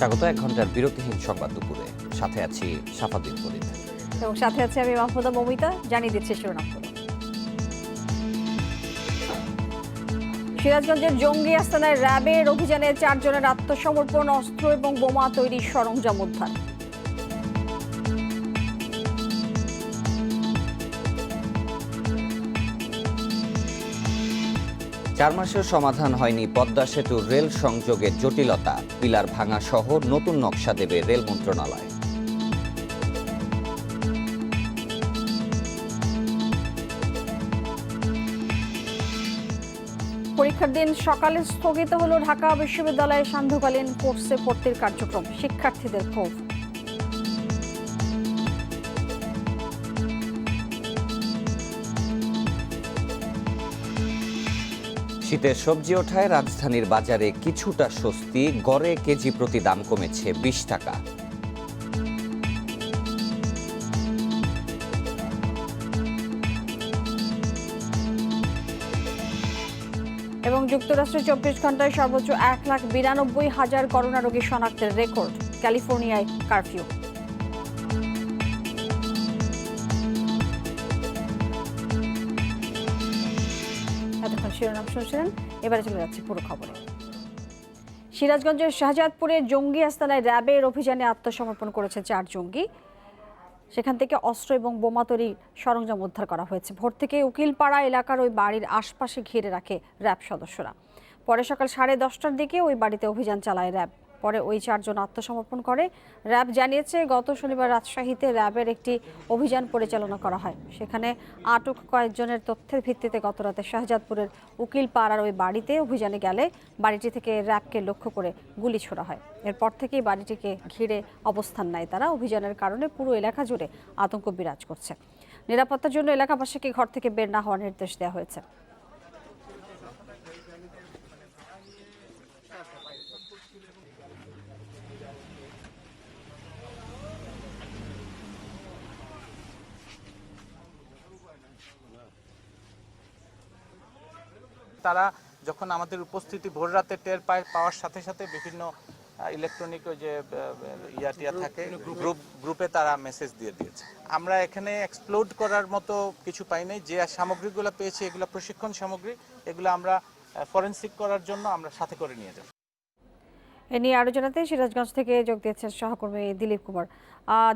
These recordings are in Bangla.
স্বাগত 1 ঘন্টার বিরতিহীন সংবাদ দুপুরে। সাথে আছি সাফাদ্দিন ফরিদ এবং সাথে আছে আমি মাহমুদা মমিতা। জানিয়ে দিচ্ছি শিরোনামগুলো। সিরাজগঞ্জের জঙ্গি আস্তানায় র্যাবের অভিযানে 4 জনের আত্মসমর্পণ, অস্ত্র এবং বোমা তৈরির সরঞ্জাম উদ্ধার। চার মাসের সমাধান হয়নি পদ্মা সেতুর রেল সংযোগের জটিলতা, পিলার ভাঙা সহ নতুন নকশা দেবে রেল মন্ত্রণালয়। পরীক্ষার দিন সকালে স্থগিত হলো ঢাকা বিশ্ববিদ্যালয়ে সান্ধ্যকালীন কোর্সে ভর্তির কার্যক্রম, শিক্ষার্থীদের ক্ষোভ। শীতের সবজি ওঠায় রাজধানীর বাজারে কিছুটা স্বস্তি, গড়ে কেজি প্রতি দাম কমেছে 20 টাকা। এবং যুক্তরাষ্ট্রে 24 ঘন্টায় সর্বোচ্চ 1,92,000 করোনা রোগী শনাক্তের রেকর্ড, ক্যালিফোর্নিয়ায় কারফিউ। এতক্ষণ শিরোনাম শুনছিলেন, এবারে চলে যাচ্ছে পুরো খবরে। সিরাজগঞ্জের শাহজাদপুরে জঙ্গি আস্তানায় র্যাবের অভিযানে আত্মসমর্পণ করেছে 4 জঙ্গি। সেখান থেকে অস্ত্র এবং বোমা তৈরির সরঞ্জাম উদ্ধার করা হয়েছে। ভোর থেকে উকিলপাড়া এলাকার ওই বাড়ির আশপাশে ঘিরে রাখে র্যাব সদস্যরা। পরে সকাল 10:30টার দিকে ওই বাড়িতে অভিযান চালায় র্যাব। পরে ওই 4 জন আত্মসমর্পণ করে। র্যাব জানিয়েছে, গত শনিবার রাজশাহীতে র্যাবের একটি অভিযান পরিচালনা করা হয়। সেখানে আটক কয়েকজনের তথ্যের ভিত্তিতে গতরাতে শাহজাদপুরের উকিলপাড়ার ওই বাড়িতে অভিযানে গেলে বাড়িটি থেকে র্যাবকে লক্ষ্য করে গুলি ছোড়া হয়। এরপর থেকেই বাড়িটিকে ঘিরে অবস্থান নেয় তারা। অভিযানের কারণে পুরো এলাকা জুড়ে আতঙ্ক বিরাজ করছে। নিরাপত্তার জন্য এলাকাবাসীকে ঘর থেকে বের না হওয়ার নির্দেশ দেওয়া হয়েছে। তারা যখন আমাদের উপস্থিতি ভোর রাতে টের পাওয়ার সাথে সাথে বিভিন্ন ইলেকট্রনিক ওই যে টিয়া থাকে গ্রুপে তারা মেসেজ দিয়ে দিয়েছে। আমরা এখানে এক্সপ্লোড করার মতো কিছু পাই নাই। যে সামগ্রীগুলো পেয়েছি এগুলো প্রশিক্ষণ সামগ্রী, এগুলো আমরা ফরেনসিক করার জন্য আমরা সাথে করে নিয়ে যাব। এ নিয়ে আরো জানাতে সিরাজগঞ্জ থেকে যোগ দিয়েছেন সহকর্মী দিলীপ কুমার।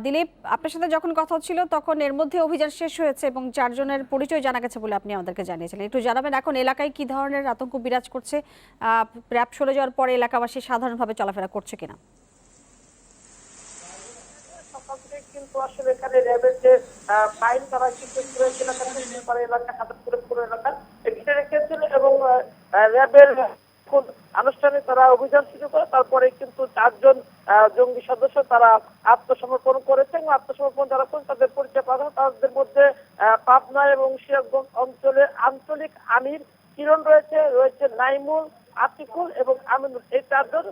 দিলীপ, আপনার সাথে যখন কথা হচ্ছিল তখন এর মধ্যে অভিযান শেষ হয়েছে এবং 4 জনের পরিচয় জানা গেছে বলে আপনি আমাদেরকে জানিয়েছিলেন। একটু জানাবেন এখন এলাকায় কি ধরনের আতঙ্ক বিরাজ করছে, র্যাব সরে যাওয়ার পরে এলাকাবাসী সাধারণভাবে চলাফেরা করছে কিনা? সকাল থেকে কিন্তু আসলে এখানে র্যাবের যে ফাইল তারা কিন্তু পুরো এলাকা ঘিরে রেখেছিল এবং র্যাবের আনুষ্ঠানিক তারা অভিযান শুরু করে। তারপরে কিন্তু 4 জন জঙ্গি সদস্য তারা আত্মসমর্পণ করেছে এবং আত্মসমর্পণ যারা করেছে তাদের পরিচয় পাওয়া যায়। তাদের মধ্যে পাবনা এবং সিরাজগঞ্জ অঞ্চলের আঞ্চলিক আমির কিরণ রয়েছে নাইমুল, আতিকুল এবং আমিনুল। এই 4 জন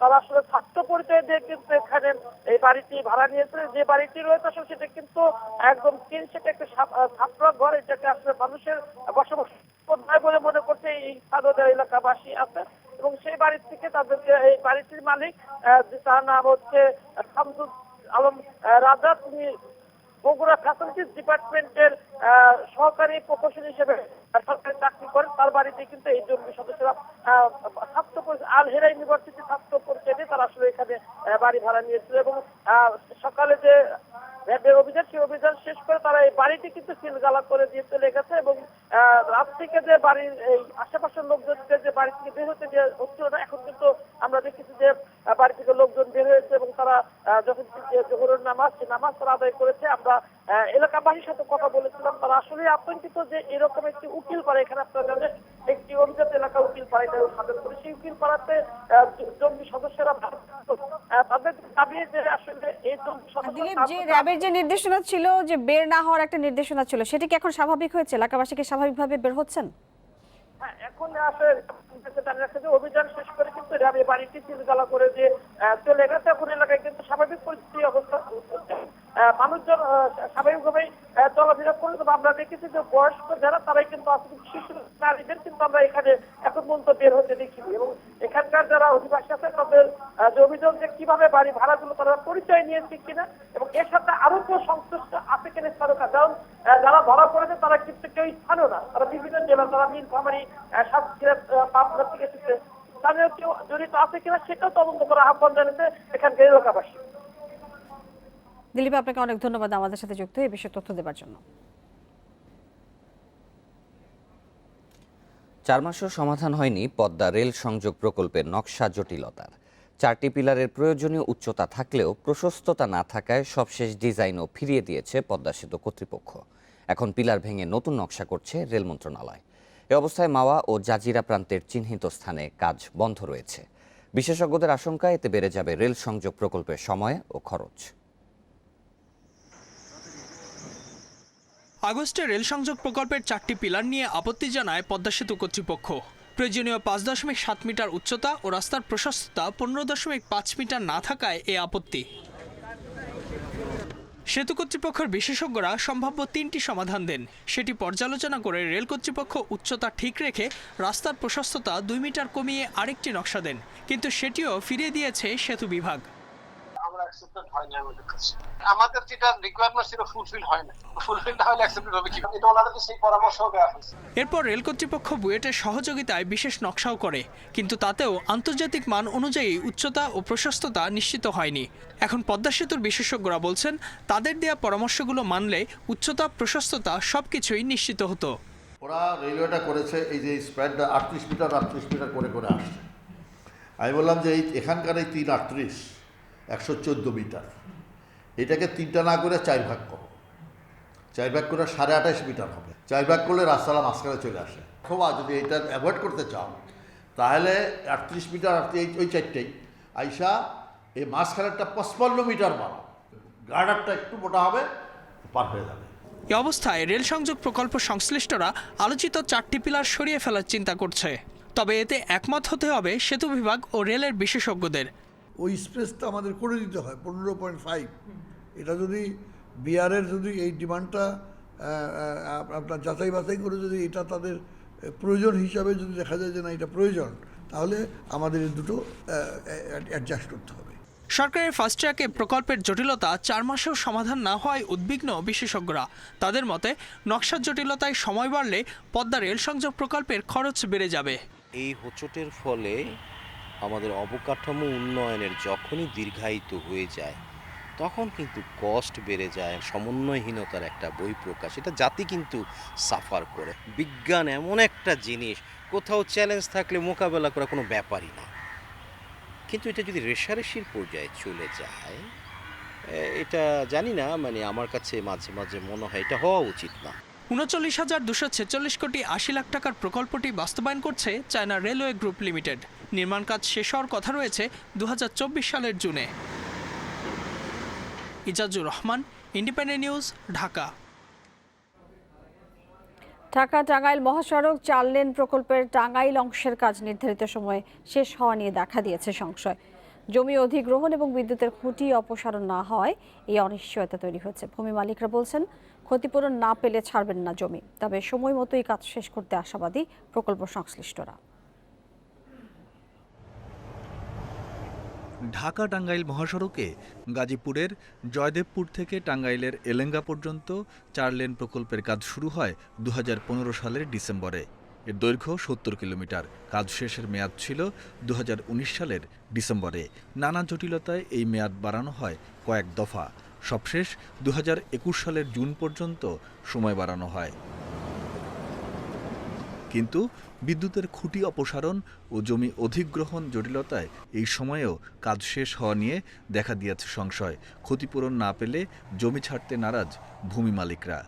তারা আসলে ছাত্র পরিচয় দিয়ে কিন্তু এখানে এই বাড়িটি ভাড়া নিয়েছে। যে বাড়িটি রয়েছে আসলে সেটা কিন্তু একদম সেটা একটা ছাত্র ঘর। এটাকে আসলে মানুষের বসবাস নয় বলে মনে করছে এই সাদর এলাকাবাসী আছে এবং সেই বাড়ি থেকে তাদেরকে এই বাড়িটির মালিক, তার নাম হচ্ছে শামসুল আলম রাজা, তিনি বগুড়া ফ্যাসিলিটিস ডিপার্টমেন্টের সহকারী প্রকৌশলী হিসেবে সরকারি চাকরি করেন। তার বাড়িতে কিন্তু এই জঙ্গি সদস্যরা ছাত্র আল হেরা ইউনিভার্সিটি ছাত্র পরিচয় দিয়ে তারা আসলে এখানে বাড়ি ভাড়া নিয়েছিল এবং সকালে যে র্যাবের অভিযান, সেই অভিযান শেষ করে তারা এই বাড়িটি কিন্তু সিলগালা করে দিয়ে চলে গেছে এবং রাত থেকে যে বাড়ির এই আশেপাশের লোকজনকে যে বাড়ি থেকে বের হতে যে হচ্ছিল না, এখন কিন্তু আমরা দেখেছি যে বাড়ি থেকে লোকজন বের হয়েছে এবং তারা যখন জোহরের নামাজ তারা আদায় করেছে। আমরা এলাকাবাসীর সাথে কথা বলেছিলাম, তারা আসলে আতঙ্কিত যে এরকম একটি উকিল পাড়া, এখানে আপনারা জানেন একটি অভিজাত এলাকা উকিল পাড়া, এটা উদ্বোধন করে সেই উকিল পাড়াতে জঙ্গি সদস্যরা তাদের দাবি যে আসলে এই জঙ্গি দিলীপ, যে র্যাবের যে নির্দেশনা ছিল যে বের না হওয়ার একটা নির্দেশনা ছিল, সেটা কি এখন স্বাভাবিক হয়েছে? এলাকাবাসীকে স্বাভাবিকভাবে বের হচ্ছেন? এখন আসলে অভিযান শেষ করে কিন্তু র্যাব বাড়িটি সিলগালা করে দিয়ে চলে গেছে। এখন এলাকায় কিন্তু স্বাভাবিক পরিস্থিতি অবস্থা, মানুষজন স্বাভাবিকভাবেই চলাফেরা করলে। তবে আমরা দেখেছি যে বয়স্ক যারা তারাই কিন্তু আসলে শিশু নারীদের কিন্তু আমরা এখানে এখন পর্যন্ত বের হতে দেখিনি এবং এখানকার যারা অধিবাসী আছে তাদের যে অভিযোগ যে কিভাবে বাড়ি ভাড়াগুলো তারা পরিচয় নিয়েছে কিনা এবং এর সাথে আরো কেউ সংশ্লিষ্ট আছে কিনা স্থানীয়, কারণ যারা ধরা পড়েছে তারা কিন্তু কেউ স্থানীয় না, তারা বিভিন্ন জেলা, তারা নীলফামারী, সাতক্ষীরা, পাবনা থেকে এসেছে। স্থানীয় কেউ জড়িত আছে কিনা সেটাও তদন্ত করা আহ্বান জানিয়েছে এখানকার এলাকাবাসী। দিলীপ, আপনাকে অনেক ধন্যবাদ আমাদের সাথে যুক্ত হয়ে এই বিষয়ে তথ্য দেওয়ার জন্য। 4 মাসেও সমাধান হয়নি পদ্মা রেল সংযোগ প্রকল্পের নকশা জটিলতার। 4টি পিলারের প্রয়োজনীয় উচ্চতা থাকলেও প্রশস্ততা না থাকায় সবশেষ ডিজাইনও ফিরিয়ে দিয়েছে পদ্মা সেতু কর্তৃপক্ষ। এখন পিলার ভেঙে নতুন নকশা করছে রেল মন্ত্রণালয়। এ অবস্থায় মাওয়া ও জাজিরা প্রান্তের চিহ্নিত স্থানে কাজ বন্ধ রয়েছে। বিশেষজ্ঞদের আশঙ্কা এতে বেড়ে যাবে রেল সংযোগ প্রকল্পের সময় ও খরচ। আগস্টে রেল সংযোগ প্রকল্পের 4টি পিলার নিয়ে আপত্তি জানায় পদ্মা সেতু কর্তৃপক্ষ। প্রয়োজনীয় 5.7 মিটার উচ্চতা ও রাস্তার প্রশস্ততা 15.5 মিটার না থাকায় এ আপত্তি। সেতু কর্তৃপক্ষের বিশেষজ্ঞরা সম্ভাব্য 3টি সমাধান দেন। সেটি পর্যালোচনা করে রেল কর্তৃপক্ষ উচ্চতা ঠিক রেখে রাস্তার প্রশস্ততা 2 মিটার কমিয়ে আরেকটি নকশা দেন, কিন্তু সেটিও ফিরিয়ে দিয়েছে সেতু বিভাগ। আমাদের যেটা রিকোয়ারমেন্ট ছিল ফুলফিল হয় না, ফুলফিল না হলে অ্যাকসেপ্টেড হবে কি? এটা ওনাদেরকে সেই পরামর্শ দেওয়া হয়েছে। এরপর রেল কর্তৃপক্ষ বুয়েটের সহযোগিতায় বিশেষ নকশাও করে, কিন্তু তাতেও আন্তর্জাতিক মান অনুযায়ী উচ্চতা ও প্রশস্ততা নিশ্চিত হয়নি। এখন পদ্মা সেতুর বিশেষজ্ঞরা বলছেন তাদের দেয়া পরামর্শগুলো মানলে উচ্চতা, প্রশস্ততা সবকিছুই নিশ্চিত হতো। ওরা রেলওয়েটা করেছে এই যে স্প্যানটা 38 মিটার করে করে আসছে। আমি বললাম যে এই এখানকার এই 338 114 মিটার, এটাকে 3টা না করে 4 ভাগ করো। 4 ভাগ করে 28.5 মিটার হবে। 4 ভাগ করলে রাস্তাটা মাঝখানে চলে আসে। অথবা যদি এটা অ্যাভয়েড করতে চাও তাহলে 38 মিটার ওই 4টাই আইসা এই মাঝখানেরটা 55 মিটার বাড়াও, গার্ডারটা একটু মোটা হবে, পার হয়ে যাবে। এ অবস্থায় রেল সংযোগ প্রকল্প সংশ্লিষ্টরা আলোচিত 4টি পিলার সরিয়ে ফেলার চিন্তা করছে। তবে এতে একমত হতে হবে সেতু বিভাগ ও রেলের বিশেষজ্ঞদের। ওই স্পেসটা আমাদের করে দিতে হয় 15.5। এটা যদি বিআরের যদি এই ডিমান্ডটা আপনার যাচাই বাছাই করে যদি এটা তাদের প্রয়োজন হিসাবে যদি দেখা যায় যে না এটা প্রয়োজন, তাহলে আমাদের এই দুটো অ্যাডজাস্ট করতে হবে। সরকারের ফাস্ট ট্র্যাকে প্রকল্পের জটিলতা 4 মাসেও সমাধান না হওয়ায় উদ্বিগ্ন বিশেষজ্ঞরা। তাদের মতে নকশার জটিলতায় সময় বাড়লে পদ্মা রেল সংযোগ প্রকল্পের খরচ বেড়ে যাবে। এই হোঁচটের ফলে আমাদের অবকাঠামো উন্নয়নের যখনই দীর্ঘায়িত হয়ে যায় তখন কিন্তু কস্ট বেড়ে যায়, সমন্বয়হীনতার একটা বহিঃপ্রকাশ। এটা জাতি কিন্তু সাফার করে। বিজ্ঞান এমন একটা জিনিস, কোথাও চ্যালেঞ্জ থাকলে মোকাবেলা করা কোনো ব্যাপারই না, কিন্তু এটা যদি রেষারেষির পর্যায়ে চলে যায়, এটা জানি না, মানে আমার কাছে মাঝে মাঝে মনে হয় এটা হওয়া উচিত না। 39,246 কোটি 80 লাখ টাকার প্রকল্পটি বাস্তবায়ন করছে চায়না রেলওয়ে গ্রুপ লিমিটেড। নির্মাণ কাজ শেষ হওয়ার কথা রয়েছে 2024 সালের জুনে। Ijazur Rahman, independent news, Dhaka. ঢাকা টাঙ্গাইল মহাসড়ক 4 লেন প্রকল্পের টাঙ্গাইল অংশের কাজ নির্ধারিত সময়ে শেষ হওয়া নিয়ে দেখা দিয়েছে সংশয়। জমি অধিগ্রহণ এবং বিদ্যুতের খুঁটি অপসারণ না হওয়ায় এই অনিশ্চয়তা তৈরি হয়েছে। ভূমি মালিকরা বলছেন ক্ষতিপূরণ না পেলে ছাড়বেন না জমি, তবে সময় মতোই কাজ শেষ করতে আশাবাদী প্রকল্প সংশ্লিষ্টরা। ঢাকা টাঙ্গাইল মহাসড়কে গাজীপুরের জয়দেবপুর থেকে টাঙ্গাইলের এলেঙ্গা পর্যন্ত 4 লেন প্রকল্পের কাজ শুরু হয় 2015 সালের ডিসেম্বরে। এর দৈর্ঘ্য 70 কিলোমিটার। কাজ শেষের মেয়াদ ছিল 2019 সালের ডিসেম্বরে। নানা জটিলতায় এই মেয়াদ বাড়ানো হয় কয়েক দফা। সবশেষ 2021 সালের জুন পর্যন্ত সময় বাড়ানো হয়। কিন্তু বিদ্যুতের খুঁটি অপসারণ ও জমি অধিগ্রহণ জটিলতায় এই সময়েও কাজ শেষ হওয়া নিয়ে দেখা দিয়েছে সংশয়। ক্ষতিপূরণ না পেলে জমি ছাড়তে নারাজ ভূমি মালিকরা।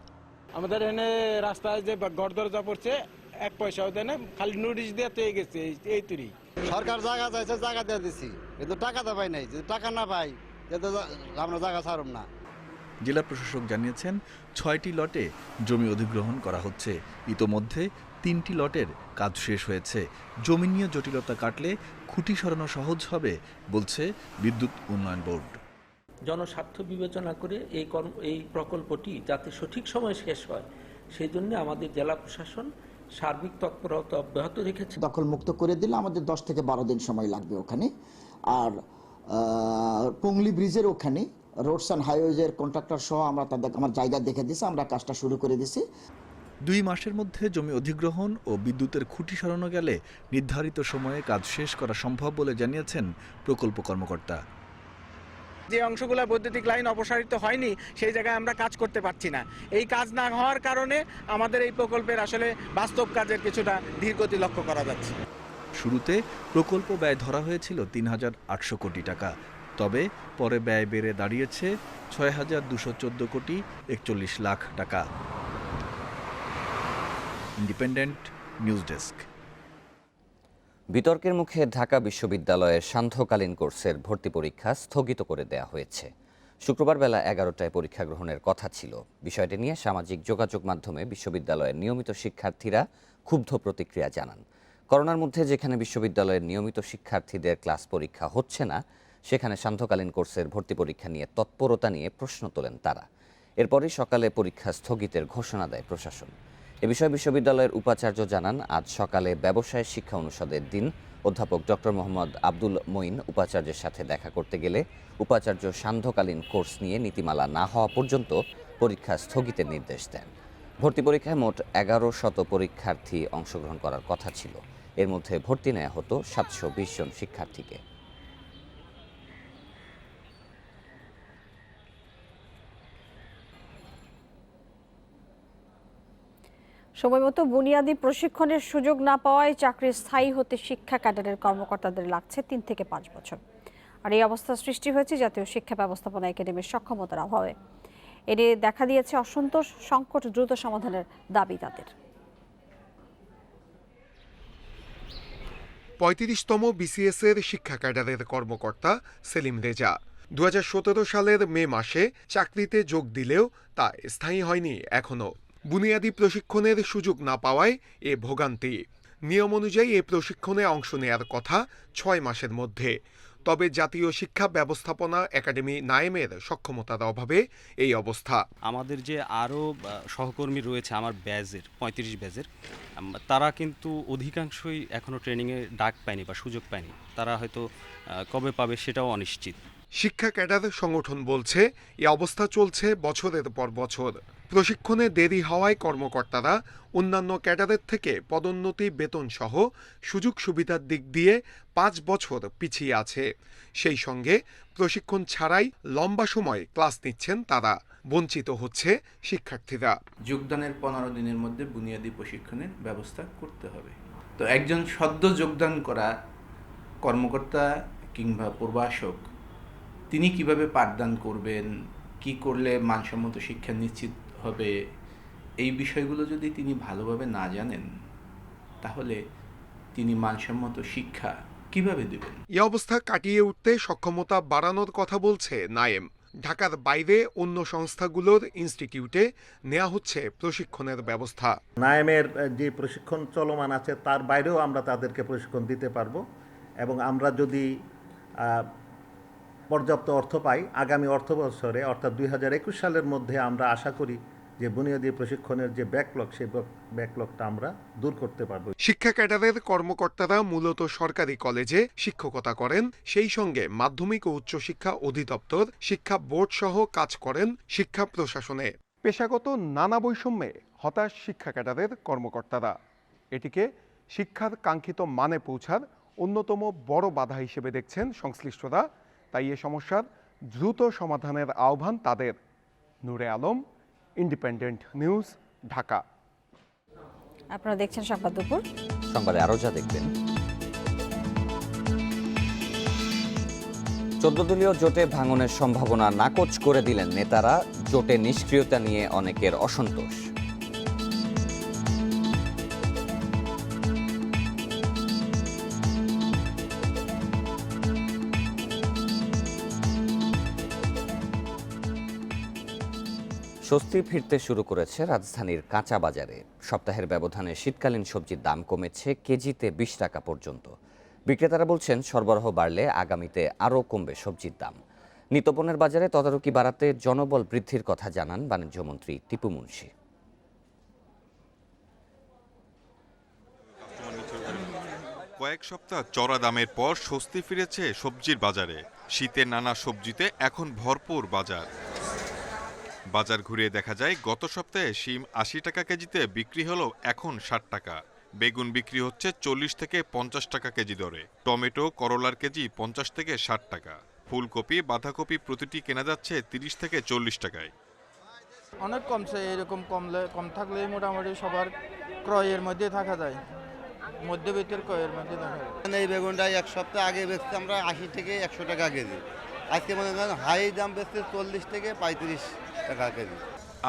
আমাদের এখানে রাস্তায় যে গড় দরজা পড়ছে, 1 পয়সাও দেয় না, খালি নোটিশ দিয়ে তো গেছে এই তুরি। সরকার জায়গা চাইছে, জায়গা দিয়ে দিচ্ছি, কিন্তু টাকা তো পাই নাই। যদি টাকা না পাই আমরা জায়গা ছাড়ব না। জেলা প্রশাসক জানিয়েছেন 6টি লটে জমি অধিগ্রহণ করা হচ্ছে। ইতোমধ্যে 3টি লটের কাজ শেষ হয়েছে। জমি নিয়ে জটিলতা কাটলে খুঁটি সরানো সহজ হবে বলছে বিদ্যুৎ উন্নয়ন বোর্ড। জনস্বার্থ বিবেচনা করে এই প্রকল্পটি যাতে সঠিক সময়ে শেষ হয় সেই জন্য আমাদের জেলা প্রশাসন সার্বিক তৎপরতা অব্যাহত রেখেছে। দখল মুক্ত করে দিলে আমাদের 10 থেকে 12 দিন সময় লাগবে ওখানে। আর পুংলি ব্রিজের ওখানে রোডস অ্যান্ড হাইওয়েজের কন্ট্রাক্টর সহ আমরা তাদের আমার জায়গা দেখে দিয়েছি, আমরা কাজটা শুরু করে দিয়েছি। 2 মাসের মধ্যে জমি অধিগ্রহণ ও বিদ্যুতের খুঁটি সরানো গেলে নির্ধারিত সময়ে কাজ শেষ করা সম্ভব বলে জানিয়েছেন প্রকল্প কর্মকর্তা। যে অংশগুলো বৈদ্যুতিক লাইন অপসারিত হয়নি সেই জায়গায় আমরা কাজ করতে পারছি না। এই কাজ না হওয়ার কারণে আমাদের এই প্রকল্পের আসলে বাস্তব কাজের কিছুটা ধীরগতি লক্ষ্য করা যাচ্ছে। শুরুতে প্রকল্প ব্যয় ধরা হয়েছিল ৩,৮০০ কোটি টাকা, তবে পরে ব্যয় বেড়ে দাঁড়িয়েছে ৬,২১৪ কোটি ৪১ লাখ টাকা। Independent news desk. বিতর্কের মুখে ঢাকা বিশ্ববিদ্যালয়ের সান্ধ্যকালীন কোর্সের ভর্তি পরীক্ষা স্থগিত করে দেয়া হয়েছে। শুক্রবার বেলা 11টায় পরীক্ষা গ্রহণের কথা ছিল। বিষয়টি নিয়ে সামাজিক যোগাযোগ মাধ্যমে বিশ্ববিদ্যালয়ের নিয়মিত শিক্ষার্থীরা ক্ষুব্ধ প্রতিক্রিয়া জানান। করোনার মধ্যে যেখানে বিশ্ববিদ্যালয়ের নিয়মিত শিক্ষার্থীদের ক্লাস পরীক্ষা হচ্ছে না, সেখানে সান্ধ্যকালীন কোর্সের ভর্তি পরীক্ষা নিয়ে তৎপরতা নিয়ে প্রশ্ন তোলেন তারা। এরপরই সকালে পরীক্ষা স্থগিতের ঘোষণা দেয় প্রশাসন। এ বিষয়ে বিশ্ববিদ্যালয়ের উপাচার্য জানান, আজ সকালে ব্যবসায় শিক্ষা অনুষদের দিন অধ্যাপক ডক্টর মোহাম্মদ আব্দুল মঈন উপাচার্যের সাথে দেখা করতে গেলে উপাচার্য সান্ধ্যকালীন কোর্স নিয়ে নীতিমালা না হওয়া পর্যন্ত পরীক্ষা স্থগিতের নির্দেশ দেন। ভর্তি পরীক্ষায় মোট 1100 পরীক্ষার্থী অংশগ্রহণ করার কথা ছিল। এর মধ্যে ভর্তি নেওয়া হতো 720 জন শিক্ষার্থীকে। সময়মতো বুনিয়াদী প্রশিক্ষণের সুযোগ না পাওয়ায় চাকরি স্থায়ী হতে শিক্ষা ক্যাডারের কর্মকর্তাদের লাগছে 3 থেকে 5 বছর। আর এই অবস্থা সৃষ্টি হয়েছে জাতীয় শিক্ষা ব্যবস্থাপনা একাডেমির সক্ষমতার অভাবে। এতে দেখা দিয়েছে অসন্তোষ, সংকট দ্রুত সমাধানের দাবি তাদের। 35তম বিসিএস এর শিক্ষা ক্যাডারের কর্মকর্তা সেলিম রেজা 2017 সালের মে মাসে চাকরিতে যোগ দিলেও তা স্থায়ী হয়নি এখনো। বুনিয়াদী প্রশিক্ষণের সুযোগ না পাওয়ায় এ ভোগান্তি। নিয়ম অনুযায়ী এই প্রশিক্ষণে অংশ নেয়ার কথা 6 মাসের মধ্যে। তবে জাতীয় শিক্ষা ব্যবস্থাপনা একাডেমি নায়েমের সক্ষমতার অভাবে এই অবস্থা। আমাদের যে আরও সহকর্মী রয়েছে আমার ব্যাজের 35 ব্যাজের, তারা কিন্তু অধিকাংশই এখনও ট্রেনিংয়ে ডাক পায়নি বা সুযোগ পায়নি। তারা হয়তো কবে পাবে সেটাও অনিশ্চিত। শিক্ষা ক্যাডার সংগঠন বলছে এই অবস্থা চলছে বছরের পর বছর। প্রশিক্ষণে দেরি হওয়ায় কর্মকর্তারা অন্যান্য ক্যাডারের থেকে পদোন্নতি, বেতন সহ সুযোগ সুবিধার দিক দিয়ে 5 বছর পিছিয়ে আছে। সেই সঙ্গে প্রশিক্ষণ ছাড়াই লম্বা সময় ক্লাস নিচ্ছেন তারা। বঞ্চিত হচ্ছে শিক্ষার্থীরা। যোগদানের 15 দিনের মধ্যে বুনিয়াদী প্রশিক্ষণের ব্যবস্থা করতে হবে। তো একজন সদ্য যোগদান করা কর্মকর্তা কিংবা প্রভাষক তিনি কিভাবে পাঠদান করবেন, কি করলে মানসম্মত শিক্ষা নিশ্চিত হবে, এই বিষয়গুলো যদি তিনি ভালোভাবে না জানেন তাহলে তিনি মানসম্মত শিক্ষা কিভাবে দেবেন? এই অবস্থা কাটিয়ে উঠতে সক্ষমতা বাড়ানোর কথা বলছে নায়েম। ঢাকার বাইরে অন্য সংস্থাগুলোর ইনস্টিটিউটে নেওয়া হচ্ছে প্রশিক্ষণের ব্যবস্থা। নায়েমের যে প্রশিক্ষণ চলমান আছে তার বাইরেও আমরা তাদেরকে প্রশিক্ষণ দিতে পারবো এবং আমরা যদি পর্যাপ্ত অর্থ পাই আগামী অর্থ বছরে অর্থাৎ 2021 সালের মধ্যে আমরা আশা করি যে বুনিয়াদী প্রশিক্ষণের যে ব্যাকলগ সেই ব্যাকলগটা আমরা দূর করতে পারবো। শিক্ষা ক্যাডারের কর্মকর্তারা মূলত সরকারি কলেজে শিক্ষকতা করেন, সেই সঙ্গে মাধ্যমিক ও উচ্চশিক্ষা অধিদপ্তর, শিক্ষা বোর্ড সহ কাজ করেন শিক্ষা প্রশাসনে। পেশাগত নানা বৈষম্যে হতাশ শিক্ষা ক্যাডারের কর্মকর্তারা। এটিকে শিক্ষার কাঙ্ক্ষিত মানে পৌঁছার অন্যতম বড় বাধা হিসেবে দেখছেন সংশ্লিষ্টরা। তাই এ সমস্যার দ্রুত সমাধানের আহ্বান তাদের। নূরে আলম, ইন্ডিপেন্ডেন্ট নিউজ, ঢাকা। আপনারা দেখছেন সংবাদ দুপুর। সংবাদে আরো যা দেখবেন, 14 দলীয় জোটে ভাঙনের সম্ভাবনা নাকচ করে দিলেন নেতারা। জোটে নিষ্ক্রিয়তা নিয়ে অনেকের অসন্তোষ। স্বস্তি ফিরতে শুরু করেছে রাজধানীর কাঁচা বাজারে। সপ্তাহের ব্যবধানে শীতকালীন সবজির দাম কমেছে কেজিতে 20 টাকা পর্যন্ত। বিক্রেতারা বলছেন সরবরাহ বাড়লে আগামীতে আরও কমবে সবজির দাম। নিত্যপণ্যের বাজারে তদারকি বাড়াতে জনবল বৃদ্ধির কথা জানান বাণিজ্যমন্ত্রী টিপু মুনশি। কয়েক সপ্তাহ চড়া দামের পর স্বস্তি ফিরেছে সবজির বাজারে। শীতের নানা সবজিতে এখন ভরপুর বাজার। বাজার ঘুরিয়ে দেখা যায় গত সপ্তাহে শিম ৮০ টাকা কেজিতে বিক্রি হলেও এখন ৬০ টাকা। বেগুন বিক্রি হচ্ছে ৪০ থেকে ৫০ টাকা কেজি দরে। টমেটো, করলার কেজি ৫০ থেকে ৬০ টাকা। ফুলকপি, বাঁধাকপি প্রতিটি কেনা যাচ্ছে ৩০ থেকে ৪০ টাকায়। অনেক কমছে, এরকম কম থাকলে মোটামুটি সবার ক্রয়ের মধ্যে থাকা যায়, মধ্যবিত্তের ক্রয়ের মধ্যে থাকা যায়। এই বেগুনটা এক সপ্তাহ আগে বেচতে আমরা ৮০ থেকে ১০০ টাকা কেজি, আজকে মনে করেন হাই দাম বেচতে ৪০ থেকে ৩৫ টাকা কেজি।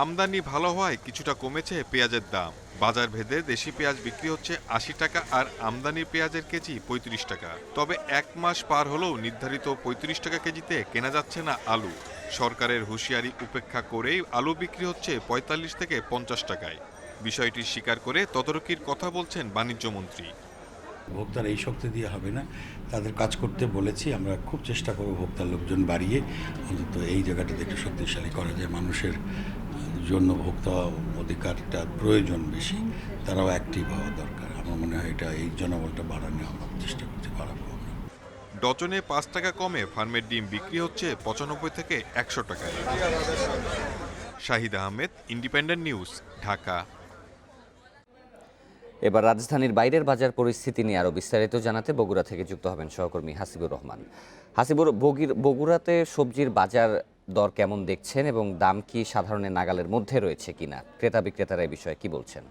আমদানি ভালো হওয়ায় কিছুটা কমেছে পেঁয়াজের দাম। বাজার ভেদে দেশি পেঁয়াজ বিক্রি হচ্ছে ৮০ টাকা আর আমদানি পেঁয়াজের কেজি ৩৫ টাকা। তবে এক মাস পার হলেও নির্ধারিত ৩৫ টাকা কেজিতে কেনা যাচ্ছে না আলু। সরকারের হুঁশিয়ারি উপেক্ষা করেই আলু বিক্রি হচ্ছে ৪৫ থেকে ৫০ টাকায়। বিষয়টি স্বীকার করে তদারকির কথা বলছেন বাণিজ্যমন্ত্রী। ভোক্তার এই শক্তি দিয়ে হবে না, তাদের কাজ করতে বলেছি। আমরা খুব চেষ্টা করব ভোক্তার লোকজন বাড়িয়ে অন্তত এই জায়গাটাতে একটু শক্তিশালী করা যায়। মানুষের জন্য ভোক্তা অধিকারটা প্রয়োজন বেশি, তারাও অ্যাক্টিভ হওয়া দরকার। আমার মনে হয় এটা এই জনবলটা বাড়ানো আমরা চেষ্টা করছি, বাড়াবো। ডজনে ৫ টাকা কমে ফার্মের ডিম বিক্রি হচ্ছে ৯৫ থেকে ১০০ টাকায়। Shahid Ahmed, independent news, Dhaka. এবার রাজধানীর বাইরের বাজার পরিস্থিতি নিয়ে আরও বিস্তারিত জানাতে বগুড়া থেকে যুক্ত হবেন সহকর্মী হাসিবুর রহমান। হাসিবুর, বগুড়াতে সবজির বাজার দর কেমন দেখছেন এবং দাম কি সাধারণের নাগালের মধ্যে রয়েছে কিনা? ক্রেতা বিক্রেতারা এই বিষয়ে কি বলছেন?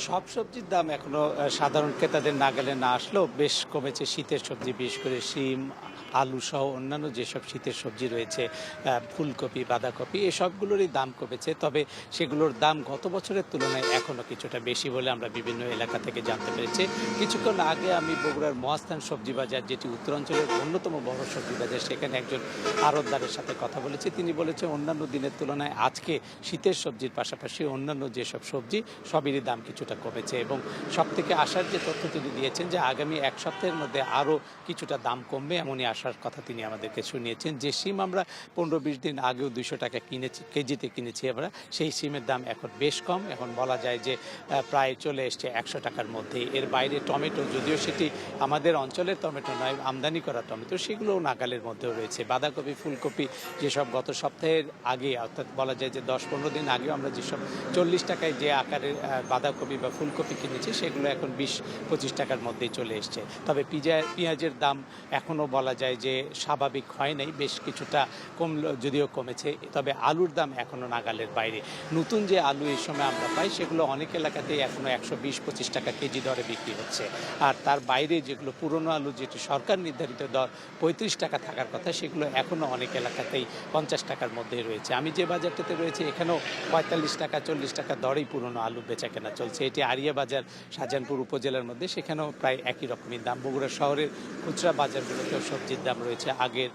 সব সবজির দাম এখনো সাধারণ ক্রেতাদের নাগালে না আসলেও বেশ কমেছে। শীতের সবজি, বিশেষ করে শিম, আলু সহ অন্যান্য যেসব শীতের সবজি রয়েছে, ফুলকপি, বাঁধাকপি, এসবগুলোরই দাম কমেছে। তবে সেগুলোর দাম গত বছরের তুলনায় এখনও কিছুটা বেশি বলে আমরা বিভিন্ন এলাকা থেকে জানতে পেরেছি। কিছুক্ষণ আগে আমি বগুড়ার মহাস্থান সবজি বাজার, যেটি উত্তরাঞ্চলের অন্যতম বড় সবজি বাজার, সেখানে একজন আড়তদারের সাথে কথা বলেছি। তিনি বলেছেন অন্যান্য দিনের তুলনায় আজকে শীতের সবজির পাশাপাশি অন্যান্য যেসব সবজি সবেরই দাম কিছুটা কমেছে এবং সব থেকে আশার যে তথ্য তিনি দিয়েছেন যে আগামী এক সপ্তাহের মধ্যে আরও কিছুটা দাম কমবে, এমনই আশার কথা তিনি আমাদেরকে শুনিয়েছেন। যে সিম আমরা ১৫-২০ দিন আগেও ২০০ টাকা কেজিতে কিনেছি আমরা, সেই সিমের দাম এখন বেশ কম। এখন বলা যায় যে প্রায় চলে এসছে ১০০ টাকার মধ্যে। এর বাইরে টমেটো, যদিও সেটি আমাদের অঞ্চলের টমেটো নয়, আমদানি করা টমেটো, সেগুলোও নাগালের মধ্যেও রয়েছে। বাঁধাকপি, ফুলকপি যেসব গত সপ্তাহের আগে, অর্থাৎ বলা যায় যে ১০-১৫ দিন আগেও আমরা যেসব ৪০ টাকায় যে আকারের বাঁধাকপি বা ফুলকপি কিনেছি, সেগুলো এখন ২০-২৫ টাকার মধ্যেই চলে এসছে। তবে পেঁয়াজের দাম এখনও বলা যায় যে স্বাভাবিক হয় নাই, বেশ কিছুটা যদিও কমেছে। তবে আলুর দাম এখনও নাগালের বাইরে। নতুন যে আলু এই সময় আমরা পাই, সেগুলো অনেক এলাকাতেই এখনও ১২০-২৫ টাকা কেজি দরে বিক্রি হচ্ছে। আর তার বাইরে যেগুলো পুরনো আলু, যেটি সরকার নির্ধারিত দর ৩৫ টাকা থাকার কথা, সেগুলো এখনও অনেক এলাকাতেই ৫০ টাকার মধ্যেই রয়েছে। আমি যে বাজারটাতে রয়েছে এখানেও ৪৫ টাকা ৪০ টাকা দরেই পুরনো আলু বেচা কেনা চলছে। এটি আরিয়া বাজার, শাহজাহানপুর উপজেলার মধ্যে, সেখানেও প্রায় একই রকমই দাম। বগুড়া শহরের খুচরা বাজারগুলোতেও সবজির দাম রয়েছে আগের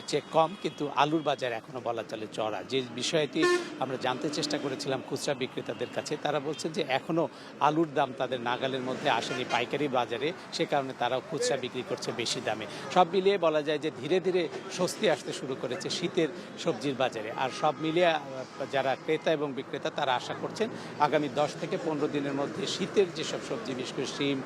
চেয়ে কম, কিন্তু আলুর বাজার এখনও বলা চলে চড়া। যে বিষয়টি আমরা জানতে চেষ্টা করেছিলাম খুচরা বিক্রেতাদের কাছে, তারা বলছেন যে এখনও আলুর দাম তাদের নাগালের মধ্যে আসেনি পাইকারি বাজারে, সে কারণে তারাও খুচরা বিক্রি করছে বেশি দামে। সব মিলিয়ে বলা যায় যে ধীরে ধীরে স্বস্তি আসতে শুরু করেছে শীতের সবজির বাজারে। আর সব মিলিয়ে যারা ক্রেতা এবং বিক্রেতা তারা আশা করছেন আগামী ১০ থেকে ১৫ দিনের মধ্যে শীতের যেসব সবজি, বিশেষ করে শিম,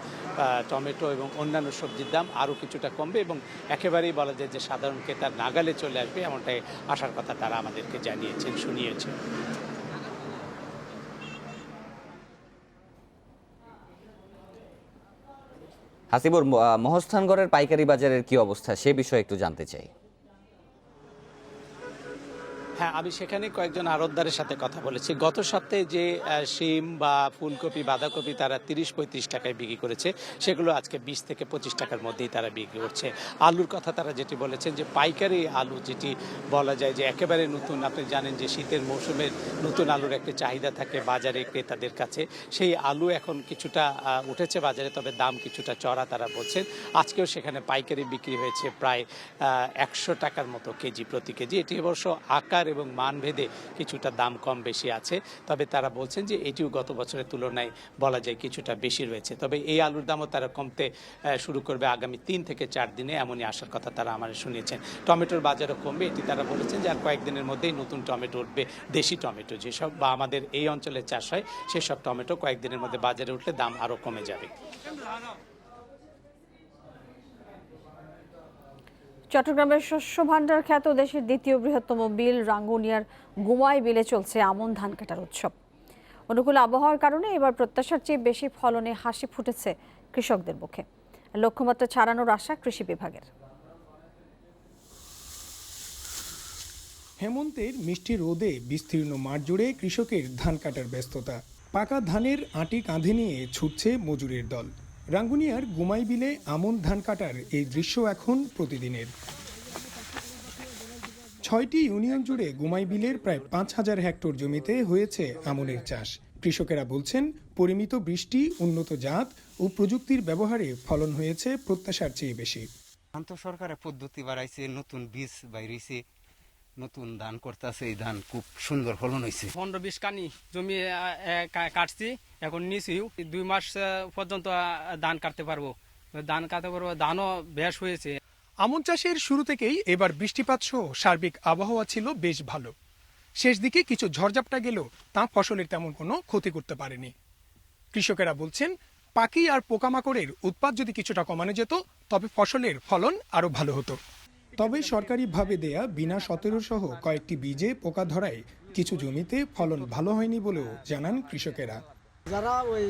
টমেটো এবং অন্যান্য সবজির দাম আরও কিছুটা কমবে এবং একেবারেই বলা যায় যে সাধারণ ক্রেতার নাগালে চলে আসবে, এমনটাই আশার কথা তারা আমাদেরকে জানিয়েছেন, শুনিয়েছেন। হাসিবুর, মহস্থানগড়ের পাইকারি বাজারের কি অবস্থা সে বিষয়ে একটু জানতে চাই। হ্যাঁ, আমি সেখানে কয়েকজন আড়তদারের সাথে কথা বলেছি। গত সপ্তাহে যে শিম বা ফুলকপি, বাঁধাকপি তারা ৩০-৩৫ টাকায় বিক্রি করেছে, সেগুলো আজকে ২০ থেকে ২৫ টাকার মধ্যেই তারা বিক্রি করছে। আলুর কথা তারা যেটি বলেছেন যে পাইকারি আলু, যেটি বলা যায় যে একেবারে নতুন, আপনি জানেন যে শীতের মৌসুমের নতুন আলুর একটি চাহিদা থাকে বাজারে ক্রেতাদের কাছে, সেই আলু এখন কিছুটা উঠেছে বাজারে, তবে দাম কিছুটা চড়া তারা বলছেন। আজকেও সেখানে পাইকারি বিক্রি হয়েছে প্রায় ১০০ টাকার মতো কেজি, প্রতি কেজি। এটি অবশ্য আকারে এবং মানভেদে কিছুটা দাম কম বেশি আছে, তবে তারা বলছেন যে এটিও গত বছরের তুলনায় বলা যায় কিছুটা বেশি রয়েছে। তবে এই আলুর দামও তারা কমতে শুরু করবে আগামী 3 থেকে 4 দিনে, এমনই আসার কথা তারা আমার শুনিয়েছেন। টমেটোর বাজারও কমবে, এটি তারা বলেছেন যে আর কয়েকদিনের মধ্যেই নতুন টমেটো উঠবে। দেশি টমেটো যেসব বা আমাদের এই অঞ্চলে চাষ হয় সেসব টমেটো কয়েকদিনের মধ্যে বাজারে উঠলে দাম আরও কমে যাবে। চট্টগ্রামের শস্য ভাণ্ডার খ্যাত দেশের দ্বিতীয় বৃহত্তম বিল রাঙ্গুনিয়ার গুমাই বিলে চলছে আমন ধান কাটার উৎসব। অনুকূল আবহাওয়ার কারণে এবার প্রত্যাশার চেয়ে বেশি ফলনে হাসি ফুটেছে কৃষকদের মুখে। লক্ষ্যমাত্রা ছাড়ানোর আশা কৃষি বিভাগের। হেমন্তের মিষ্টি রোদে বিস্তীর্ণ মাঠ জুড়ে কৃষকের ধান কাটার ব্যস্ততা। পাকা ধানের আঁটি কাঁধে নিয়ে ছুটছে মজুরের দল। রাঙ্গুনিয়ার গুমাই বিলে আমন ধান কাটার এই দৃশ্য এখন প্রতিদিনের। 6টি ইউনিয়ন জুড়ে গুমাই বিলের প্রায় 5000 হেক্টর জমিতে হয়েছে আমনের চাষ। কৃষকেরা বলছেন পরিমিত বৃষ্টি, উন্নত জাত ও প্রযুক্তির ব্যবহারে ফলন হয়েছে প্রত্যাশার চেয়ে বেশি। সরকারের পদ্ধতি বাড়াইছে, নতুন বীজ বাইরেছে, নতুন ধান করতেছে, এই ধান খুব সুন্দর ফলন হয়েছে। 15-20 কানি জমি কাটছি, এখন নিছি 2 মাস পর্যন্ত ধান কাটতে পারবো। ধানও বেশ হয়েছে। আমন চাষের শুরু থেকেই এবার বৃষ্টিপাত সহ সার্বিক আবহাওয়া ছিল বেশ ভালো। শেষ দিকে কিছু ঝড়ঝাপটা গেলেও তা ফসলের তেমন কোনো ক্ষতি করতে পারেনি। কৃষকেরা বলছেন পাখি আর পোকামাকড়ের উৎপাত যদি কিছুটা কমানো যেত তবে ফসলের ফলন আরো ভালো হতো। তবে সরকারিভাবে দেয়া বিনা 17 সহ কয়েকটি বীজে পোকা ধরায় কিছু জমিতে ফলন ভালো হয়নি বলেও জানান কৃষকেরা। যারা ওই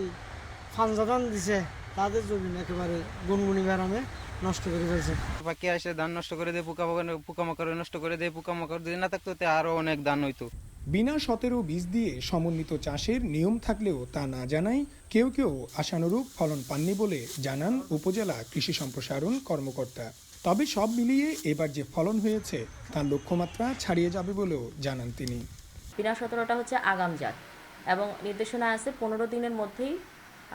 ফানজাদান দিছে তাদের জমি একেবারে গুনগুনি গ্রামে নষ্ট করে ফেলছে। পাখি এসে ধান নষ্ট করে দেয়, পোকামাকড় নষ্ট করে দেয়। পোকামাকড় যদি না থাকতো আরো অনেক ধান হইতো। বিনা 17 বীজ দিয়ে সমন্বিত চাষের নিয়ম থাকলেও তা না জানায় কেউ কেউ আশানুরূপ ফলন পাননি বলে জানান উপজেলা কৃষি সম্প্রসারণ কর্মকর্তা। তবে সব মিলিয়ে এবার যে ফলন হয়েছে তার লক্ষ্যমাত্রা ছাড়িয়ে যাবে বলেও জানান তিনি। বিনা 17টা হচ্ছে আগাম জাত এবং নির্দেশনা আছে 15 দিনের মধ্যেই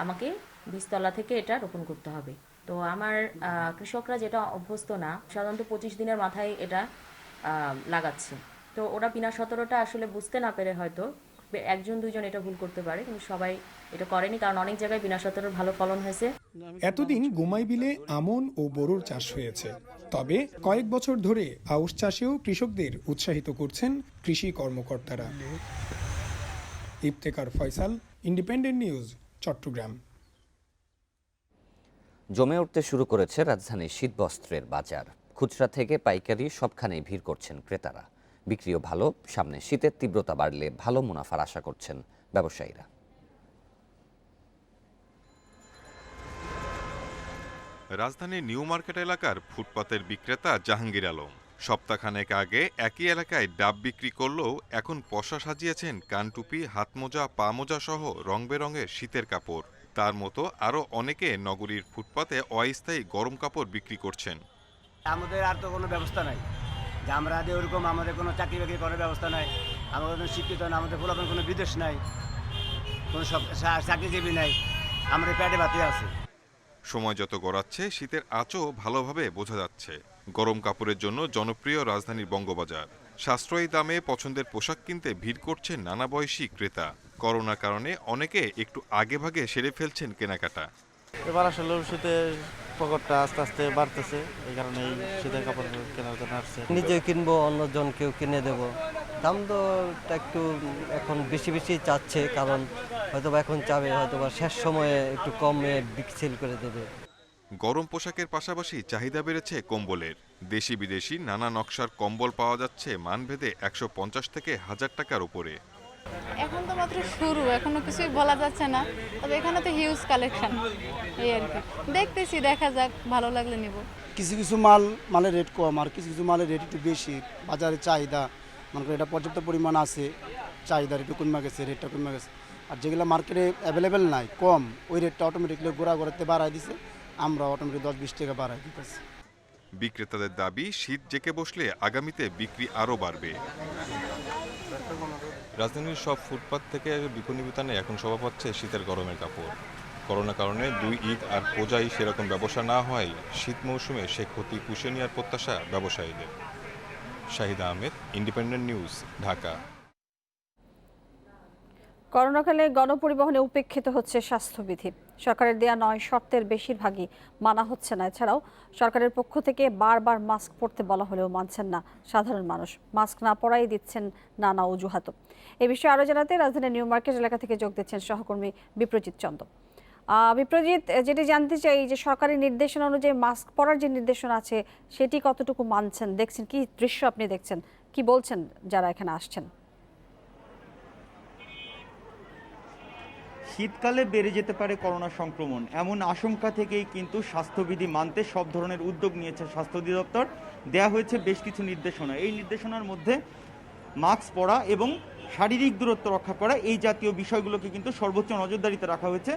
আমাকে বীজতলা থেকে এটা রোপণ করতে হবে। তো আমার কৃষকরা যেটা অভ্যস্ত না, সাধারণত 25 দিনের মাথায় এটা লাগাচ্ছে। তো ওরা বিনা 17টা আসলে বুঝতে না পেরে হয়তো 1-2 জন এটা ভুল করতে পারে, কিন্তু সবাই এটা করেনি, কারণ অনেক জায়গায় বিনা 17 ভালো ফলন হয়েছে। এতদিন গুমাই বিলে আমন ও বোরোর চাষ হয়েছে, তবে কয়েক বছর ধরে আউশ চাষেও কৃষকদের উৎসাহিত করছেন কৃষি কর্মকর্তারা। Iftekhar Faisal, Independent News, Chattogram. জমে উঠতে শুরু করেছে রাজধানীর শীতবস্ত্রের বাজার। খুচরা থেকে পাইকারি সবখানেই ভিড় করছেন ক্রেতারা। বিক্রিও ভালো, সামনে শীতের তীব্রতা বাড়লে ভালো মুনাফার আশা করছেন ব্যবসায়ীরা। রাজধানীর নিউ মার্কেট এলাকার ফুটপাতের বিক্রেতা জাহাঙ্গীর আলম সপ্তাহখানেক আগে একই এলাকায় ডাব বিক্রি করলেও এখন পসরা সাজিয়েছেন কানটুপি, হাতমোজা, পা মোজা সহ রং বেরঙের শীতের কাপড়। তার মতো আরও অনেকে নগরীর ফুটপাতে অস্থায়ী গরম কাপড় বিক্রি করছেন। আমাদের আর তো কোনো ব্যবস্থা নাই যে আমরা ওরকম আমাদের কোনো চাকরি বাকরি করার ব্যবস্থা নাই, আমাদের কোনো শিক্ষিত না, আমাদের ফুলাফান কোনো বিদেশ নাই, কোনো চাকরিজীবী নাই, আমাদের পেটে ভাতে আছে। সময় যত গড়াচ্ছে শীতের আঁচও ভালোভাবে বোঝা যাচ্ছে। গরম কাপড়ের জন্য জনপ্রিয় রাজধানীর বঙ্গবাজার। সাশ্রয়ী দামে পছন্দের পোশাক কিনতে ভিড় করছেন নানা বয়সী ক্রেতা। করোনার কারণে অনেকে একটু আগে ভাগে সেরে ফেলছেন কেনাকাটা। এবার আসলে শীতের পকেটটা আস্তে আস্তে বাড়তেছে, এই কারণে শীতের কাপড় কেনার জন্য আসছে। নিজে কিনবো, অন্যজনকেও কিনে দেব। দাম তো একটু এখন বেশি বেশি চাচ্ছে, কারণ হয়তোবা এখন চাবে হয়তোবা শেষ সময়ে একটু কমে বিক্রি করে দেবে। গরম পোশাকের পাশাপাশি চাহিদা বেড়েছে কম্বলের। দেশি বিদেশি নানা নকশার কম্বল পাওয়া যাচ্ছে মানভেদে 150 থেকে 1000 টাকার উপরে। এখন তো মাত্র শুরু, এখনো কিছুই বলা যাচ্ছে না, তবে এখানে তো হিউজ কালেকশন, এই আর কি দেখতেছি, দেখা যাক, ভালো লাগলে নিব। কিছু কিছু মালের রেট কম, আর কিছু কিছু মালের রেট একটু বেশি। বাজারে চাহিদা মনে করি এটা পর্যাপ্ত পরিমাণ আছে, চাহিদার একটু কমে গেছে, রেটটা কমে গেছে। আর যেগুলো মার্কেটে অ্যাভেলেবেল নাই, কম, ওই রেটটা অটোমেটিকলি গোড়াতে বাড়ায় দিছে, আমরা অটোমেটিক 10-20 টাকা বাড়ায় দিতেছি। বিক্রেতাদের দাবি শীত জেকে বসলে আগামীতে বিক্রি আরও বাড়বে। রাজধানীর সব ফুটপাত থেকে বিপণী বিতানে এখন শোভা পাচ্ছে শীতের গরমের কাপড়। করোনার কারণে 2 ঈদ আর পূজায় সেরকম ব্যবসা না হয় শীত মৌসুমে সে ক্ষতি পুষিয়ে নেওয়ার প্রত্যাশা ব্যবসায়ীদের। Shahid Ahmed, independent news, Dhaka. করোনাকালে গণপরিবহনে উপেক্ষিত হচ্ছে স্বাস্থ্যবিধি। সরকারের দেয়া 9 শর্তের বেশিরভাগই মানা হচ্ছে না। এছাড়াও সরকারের পক্ষ থেকে বারবার মাস্ক পরতে বলা হলেও মানছেন না সাধারণ মানুষ। মাস্ক না পরাই দিচ্ছেন নানা অজুহাত। এ বিষয়ে আরও জানাতে রাজধানীর নিউ মার্কেট এলাকা থেকে যোগ দিচ্ছেন সহকর্মী বিপ্রজিৎ চন্দ। বিপ্রজিৎ, যেটি জানতে চাই যে সরকারি নির্দেশনা অনুযায়ী মাস্ক পরার যে নির্দেশনা আছে সেটি কতটুকু মানছেন, দেখছেন কি দৃশ্য আপনি দেখছেন, কি বলছেন যারা এখানে আসছেন? শীতকালে বেড়ে যেতে পারে করোনা সংক্রমণ, এমন আশঙ্কা থেকেই কিন্তু স্বাস্থ্যবিধি মানতে সব ধরনের উদ্যোগ নিয়েছে স্বাস্থ্য অধিদপ্তর। দেয়া হয়েছে বেশ কিছু নির্দেশনা। এই নির্দেশনার মধ্যে মাস্ক পরা এবং শারীরিক দূরত্ব রক্ষা করা, এই জাতীয় বিষয়গুলোকে কিন্তু সর্বোচ্চ নজরদারিতে রাখা হয়েছে।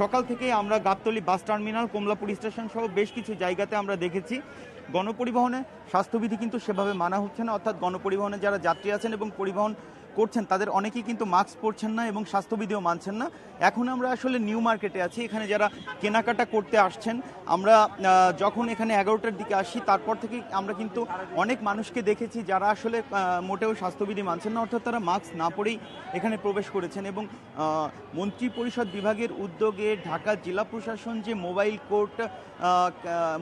সকাল থেকে আমরা Gabtoli bus terminal, Kamalapur station সহ বেশ কিছু জায়গাতে আমরা দেখেছি গণপরিবহনে স্বাস্থ্যবিধি কিন্তু সেভাবে মানা হচ্ছে না। অর্থাৎ গণপরিবহনে যারা যাত্রী আছেন এবং পরিবহন করছেন তাদের অনেকেই কিন্তু মাস্ক পরছেন না এবং স্বাস্থ্যবিধিও মানছেন না। এখন আমরা আসলে নিউ মার্কেটে আছি, এখানে যারা কেনাকাটা করতে আসছেন, আমরা যখন এখানে 11টার দিকে আসি তারপর থেকে আমরা কিন্তু অনেক মানুষকে দেখেছি যারা আসলে মোটেও স্বাস্থ্যবিধি মানছেন না, অর্থাৎ তারা মাস্ক না পরেই এখানে প্রবেশ করেছেন। এবং মন্ত্রী পরিষদ বিভাগের উদ্যোগে ঢাকা জেলা প্রশাসন যে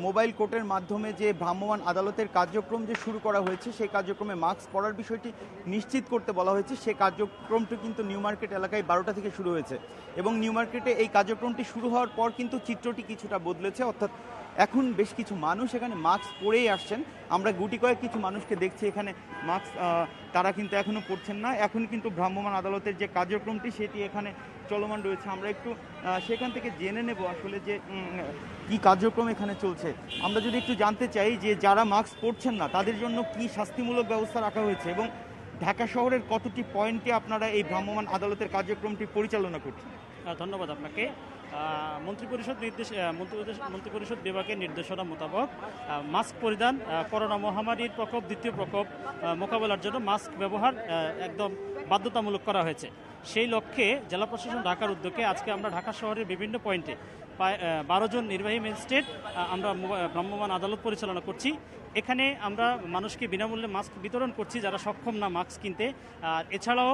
মোবাইল কোর্টের মাধ্যমে যে ভ্রাম্যমাণ আদালতের কার্যক্রম যে শুরু করা হয়েছে, সেই কার্যক্রমে মাস্ক পরার বিষয়টি নিশ্চিত করতে বলা হয়েছে। সেই কার্যক্রমটি কিন্তু নিউ মার্কেট এলাকায় 12টা থেকে শুরু হয়েছে এবং নিউ মার্কেটে এই কার্যক্রমটি শুরু হওয়ার পর কিন্তু চিত্রটি কিছুটা বদলেছে। অর্থাৎ এখন বেশ কিছু মানুষ এখানে মাস্ক পরেই আসছেন। আমরা গুটি কয়েক কিছু মানুষকে দেখছি এখানে মাস্ক তারা কিন্তু এখনও পরছেন না। এখন কিন্তু ভ্রাম্যমাণ আদালতের যে কার্যক্রমটি সেটি এখানে চলমান রয়েছে। আমরা একটু সেখান থেকে জেনে নেব আসলে যে কি কার্যক্রম এখানে চলছে। আমরা যদি একটু জানতে চাই যে যারা মাস্ক পরছেন না তাদের জন্য কি শাস্তিমূলক ব্যবস্থা রাখা হয়েছে এবং ঢাকা শহরের কতটি পয়েন্টে আপনারা এই ভ্রাম্যমাণ আদালতের কার্যক্রমটি পরিচালনা করছেন? ধন্যবাদ আপনাকে। মন্ত্রিপরিষদ বিভাগের নির্দেশনা মোতাবেক মাস্ক পরিধান, করোনা মহামারীর প্রকোপ, দ্বিতীয় প্রকোপ মোকাবেলার জন্য মাস্ক ব্যবহার একদম বাধ্যতামূলক করা হয়েছে। সেই লক্ষ্যে জেলা প্রশাসন ঢাকার উদ্যোগে আজকে আমরা ঢাকা শহরের বিভিন্ন পয়েন্টে প্রায় 12 জন নির্বাহী ম্যাজিস্ট্রেট আমরা ভ্রাম্যমাণ আদালত পরিচালনা করছি। এখানে আমরা মানুষকে বিনামূল্যে মাস্ক বিতরণ করছি যারা সক্ষম না মাস্ক কিনতে। আর এছাড়াও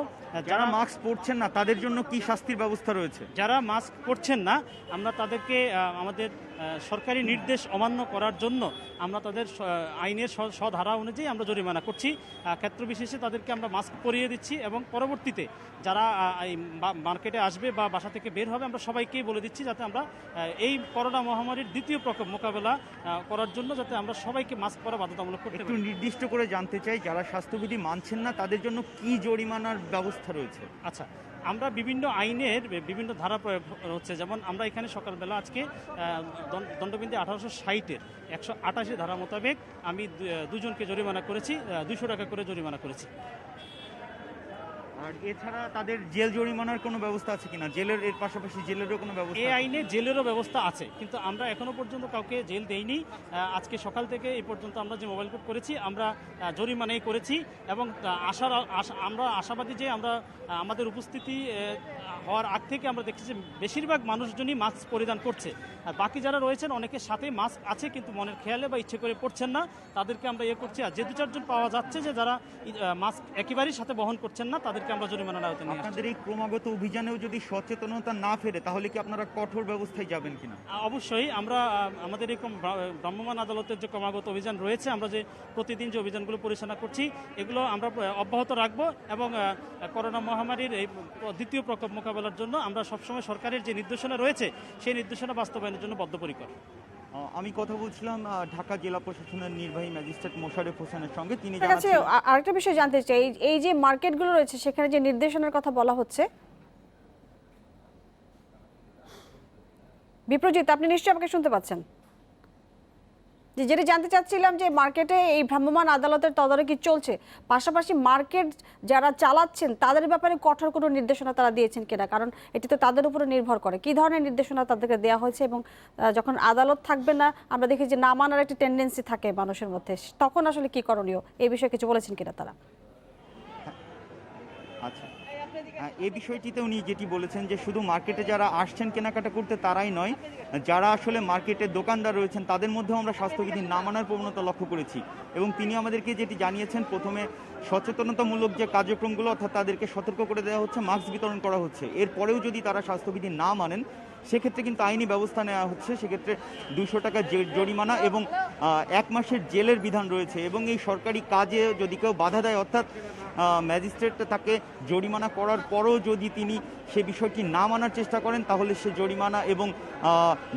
যারা মাস্ক পরছেন না তাদের জন্য কি শাস্তির ব্যবস্থা রয়েছে? যারা মাস্ক পরছেন না আমরা তাদেরকে আমাদের সরকারি নির্দেশ অমান্য করার জন্য আমরা তাদের আইনের স্বধারা অনুযায়ী আমরা জরিমানা করছি। ক্ষেত্র বিশেষে তাদেরকে আমরা মাস্ক পরিয়ে দিচ্ছি এবং পরবর্তীতে যারা এই মার্কেটে আসবে বা বাসা থেকে বের হবে আমরা সবাইকেই বলে দিচ্ছি যাতে আমরা এই করোনা মহামারীর দ্বিতীয় প্রকোপ মোকাবেলা করার জন্য যাতে আমরা সবাইকে মাস্ক পরা বাধ্যতামূলক করতে পারি। একটু নির্দিষ্ট করে জানতে চাই যারা স্বাস্থ্যবিধি মানছেন না তাদের জন্য কি জরিমানার ব্যবস্থা রয়েছে? আচ্ছা, আমরা বিভিন্ন আইনের বিভিন্ন ধারা প্রয়োগ হচ্ছে। যেমন আমরা এখানে সকালবেলা আজকে দণ্ডবিধি 1860-এর 188 ধারা মোতাবেক আমি দুজনকে জরিমানা করেছি, 200 টাকা করে জরিমানা করেছি। আর এছাড়া তাদের জেল জরিমানার কোনো ব্যবস্থা আছে কিনা? জেলের এর পাশাপাশি জেলেরও কোনো ব্যবস্থা? এই আইনে জেলেরও ব্যবস্থা আছে, কিন্তু আমরা এখনো পর্যন্ত কাউকে জেল দেইনি। আজকে সকাল থেকে এই পর্যন্ত আমরা যে মোবাইল কোর্ট করেছি আমরা জরিমানাই করেছি এবং আমরা আশাবাদী যে আমরা আমাদের উপস্থিতি হওয়ার আগ থেকে আমরা দেখছি যে বেশিরভাগ মানুষজনই মাস্ক পরিধান করছে। আর বাকি যারা রয়েছেন অনেকের সাথে মাস্ক আছে কিন্তু মনের খেয়ালে বা ইচ্ছে করে পড়ছেন না, তাদেরকে আমরা করছি। আর যে 2-4 জন পাওয়া যাচ্ছে যে যারা মাস্ক একেবারেই সাথে বহন করছেন না তাদেরকে আমরা জরিমানার আওতায় নিয়ে আসছি। আপনাদের এই ক্রমাগত অভিযানেও যদি সচেতনতা না ফেরে তাহলে কি আপনারা কঠোর ব্যবস্থায় যাবেন কিনা? অবশ্যই আমরা আমাদের এই ভ্রাম্যমাণ আদালতের যে ক্রমাগত অভিযান রয়েছে, আমরা যে প্রতিদিন যে অভিযানগুলো পরিচালনা করছি এগুলো আমরা অব্যাহত রাখবো এবং করোনা মহামারীর এই দ্বিতীয় প্রকোপ মোকাবেলার জন্য আমরা সবসময় সরকারের যে নির্দেশনা রয়েছে সেই নির্দেশনা বাস্তবায়নের জন্য বদ্ধপরিকর। আমি কথা বলছিলাম ঢাকা জেলা প্রশাসনের নির্বাহী ম্যাজিস্ট্রেট মোশারেফ হোসেনের সঙ্গে। তিনি আরেকটা বিষয় জানতে চাই, এই যে মার্কেটগুলো রয়েছে সেখানে যে নির্দেশনার কথা বলা হচ্ছে, বিপ্রজিৎ আপনি নিশ্চয়ই আমাকে শুনতে পাচ্ছেন? যেটা জানতে চাচ্ছিলাম যে মার্কেটে এই ভ্রাম্যমাণ আদালতের তদারকি চলছে, পাশাপাশি মার্কেট যারা চালাচ্ছেন তাদের ব্যাপারে কঠোর কোনো নির্দেশনা তারা দিয়েছেন কিনা? কারণ এটি তো তাদের উপরে নির্ভর করে। কি ধরনের নির্দেশনা তাদেরকে দেওয়া হয়েছে এবং যখন আদালত থাকবে না আমরা দেখি যে না মানার একটি টেন্ডেন্সি থাকে মানুষের মধ্যে, তখন আসলে কি করণীয় এই বিষয়ে কিছু বলেছেন কিনা তারা? আচ্ছা, এই বিষয়টিতে উনি যেটি বলেছেন যে শুধু মার্কেটে যারা আসছেন কেনাকাটা করতে তারাই নয়, যারা আসলে মার্কেটের দোকানদার রয়েছেন তাদের মধ্যেও আমরা স্বাস্থ্যবিধি না মানার প্রবণতা লক্ষ্য করেছি। এবং তিনি আমাদেরকে যেটি জানিয়েছেন, প্রথমে সচেতনতামূলক যে কার্যক্রমগুলো, অর্থাৎ তাদেরকে সতর্ক করে দেওয়া হচ্ছে, মাস্ক বিতরণ করা হচ্ছে। এরপরেও যদি তারা স্বাস্থ্যবিধি না মানেন সেক্ষেত্রে কিন্তু আইনি ব্যবস্থা নেওয়া হচ্ছে। সেক্ষেত্রে 200 টাকা জরিমানা এবং 1 মাসের জেলের বিধান রয়েছে। এবং এই সরকারি কাজে যদি কেউ বাধা দেয়, অর্থাৎ ম্যাজিস্ট্রেট তাকে জরিমানা করার পরও যদি তিনি সে বিষয়টি না মানার চেষ্টা করেন, তাহলে সে জরিমানা এবং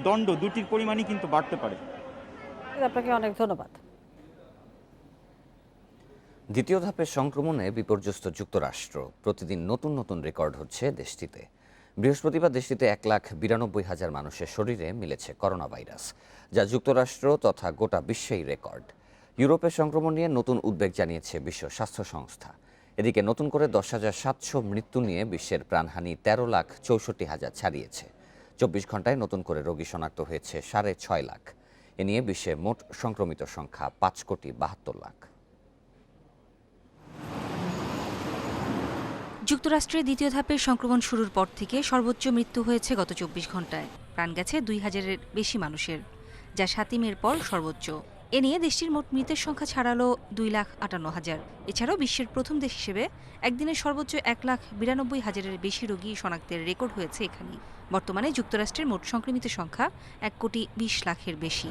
দণ্ড দুটির পরিমাণই কিন্তু বাড়তে পারে। আপনাকে অনেক ধন্যবাদ। দ্বিতীয় ধাপের সংক্রমণে বিপর্যস্ত যুক্তরাষ্ট্র। প্রতিদিন নতুন নতুন রেকর্ড হচ্ছে দেশটিতে। বৃহস্পতিবার দেশটিতে 1,92,000 মানুষের শরীরে মিলেছে করোনা ভাইরাস, যা যুক্তরাষ্ট্র তথা গোটা বিশ্বেই রেকর্ড। ইউরোপের সংক্রমণ নিয়ে নতুন উদ্বেগ জানিয়েছে বিশ্ব স্বাস্থ্য সংস্থা। এদিকে নতুন করে 10,700 মৃত্যু নিয়ে বিশ্বের প্রাণহানি 13,64,000 ছাড়িয়েছে। 24 ঘন্টায় নতুন করে রোগী শনাক্ত হয়েছে 6.5 লাখ। এ নিয়ে বিশ্বে মোট সংক্রমিত সংখ্যা 5,72 লাখ। যুক্তরাষ্ট্রে দ্বিতীয় ধাপের সংক্রমণ শুরুর পর থেকে সর্বোচ্চ মৃত্যু হয়েছে গত 24 ঘন্টায়। প্রাণ গেছে 2,000-এর বেশি মানুষের, যা 7 মের পর সর্বোচ্চ। এ নিয়ে দেশটির মোট মৃতের সংখ্যা ছাড়ালো 2,58,000। এছাড়াও বিশ্বের প্রথম দেশ হিসেবে একদিনে সর্বোচ্চ 1,92,000-এর বেশি রোগী শনাক্তের রেকর্ড হয়েছে এখানেই। বর্তমানে যুক্তরাষ্ট্রের মোট সংক্রমিত সংখ্যা 1,20,00,000-এর বেশি।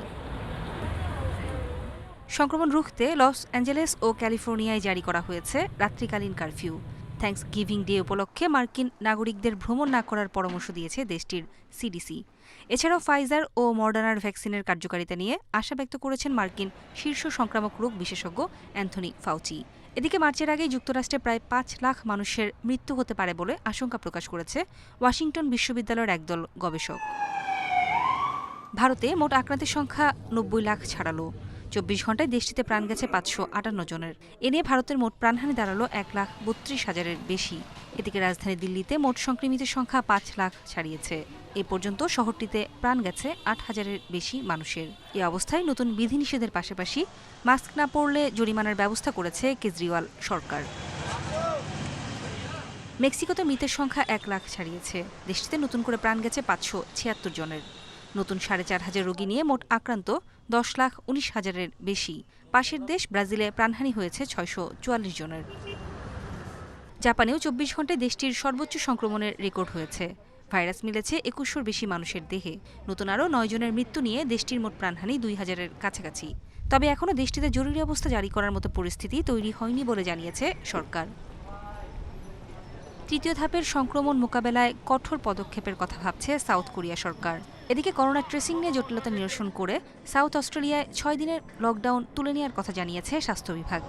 সংক্রমণ রুখতে লস অ্যাঞ্জেলেস ও ক্যালিফোর্নিয়ায় জারি করা হয়েছে রাত্রিকালীন কারফিউ। থ্যাঙ্কস গিভিং ডে উপলক্ষে মার্কিন নাগরিকদের ভ্রমণ না করার পরামর্শ দিয়েছে দেশটির সিডিসি। এছাড়াও ফাইজার ও মডার্নার ভ্যাকসিনের কার্যকারিতা নিয়ে আশা ব্যক্ত করেছেন মার্কিন শীর্ষ সংক্রামক রোগ বিশেষজ্ঞ অ্যান্থনি ফাউচি। এদিকে মার্চের আগেই যুক্তরাষ্ট্রে প্রায় 5 লাখ মানুষের মৃত্যু হতে পারে বলে আশঙ্কা প্রকাশ করেছে ওয়াশিংটন বিশ্ববিদ্যালয়ের একদল গবেষক। ভারতে মোট আক্রান্তের সংখ্যা 90 লাখ ছাড়ালো। 24 ঘন্টায় দেশটিতে প্রাণ গেছে 558 জনের। এ নিয়ে ভারতের মোট প্রাণহানি দাঁড়ালো 1,32,000-এর বেশি। এদিকে রাজধানী দিল্লিতে মোট সংক্রমিতের সংখ্যা 5 লাখ ছাড়িয়েছে। এ পর্যন্ত শহরটিতে প্রাণ গেছে 8,000-এর বেশি মানুষের। এ অবস্থায় নতুন বিধিনিষেধের পাশাপাশি মাস্ক না পরলে জরিমানার ব্যবস্থা করেছে কেজরিওয়াল সরকার। মেক্সিকোতে মৃতের সংখ্যা 1 লাখ ছাড়িয়েছে। দেশটিতে নতুন করে প্রাণ গেছে 576 জনের। নতুন 4,500 রোগী নিয়ে মোট আক্রান্ত 10,19,000-এর বেশি। পাশের দেশ ব্রাজিলে প্রাণহানি হয়েছে 644 জনের। জাপানেও 24 ঘন্টায় দেশটির সর্বোচ্চ সংক্রমণের রেকর্ড হয়েছে। ভাইরাস মিলেছে 2100-র বেশি মানুষের দেহে। নতুন আরও 9 জনের মৃত্যু নিয়ে দেশটির মোট প্রাণহানি 2,000-এর কাছাকাছি। তবে এখনও দেশটিতে জরুরি অবস্থা জারি করার মতো পরিস্থিতি তৈরি হয়নি বলে জানিয়েছে সরকার। তৃতীয় ধাপের সংক্রমণ মোকাবেলায় কঠোর পদক্ষেপের কথা ভাবছে সাউথ কোরিয়া সরকার। এদিকে করোনা ট্রেসিং নিয়ে জটিলতা নিরসন করে সাউথ অস্ট্রেলিয়ায় 6 দিনের লকডাউন তুলে নেওয়ার কথা জানিয়েছে স্বাস্থ্য বিভাগ।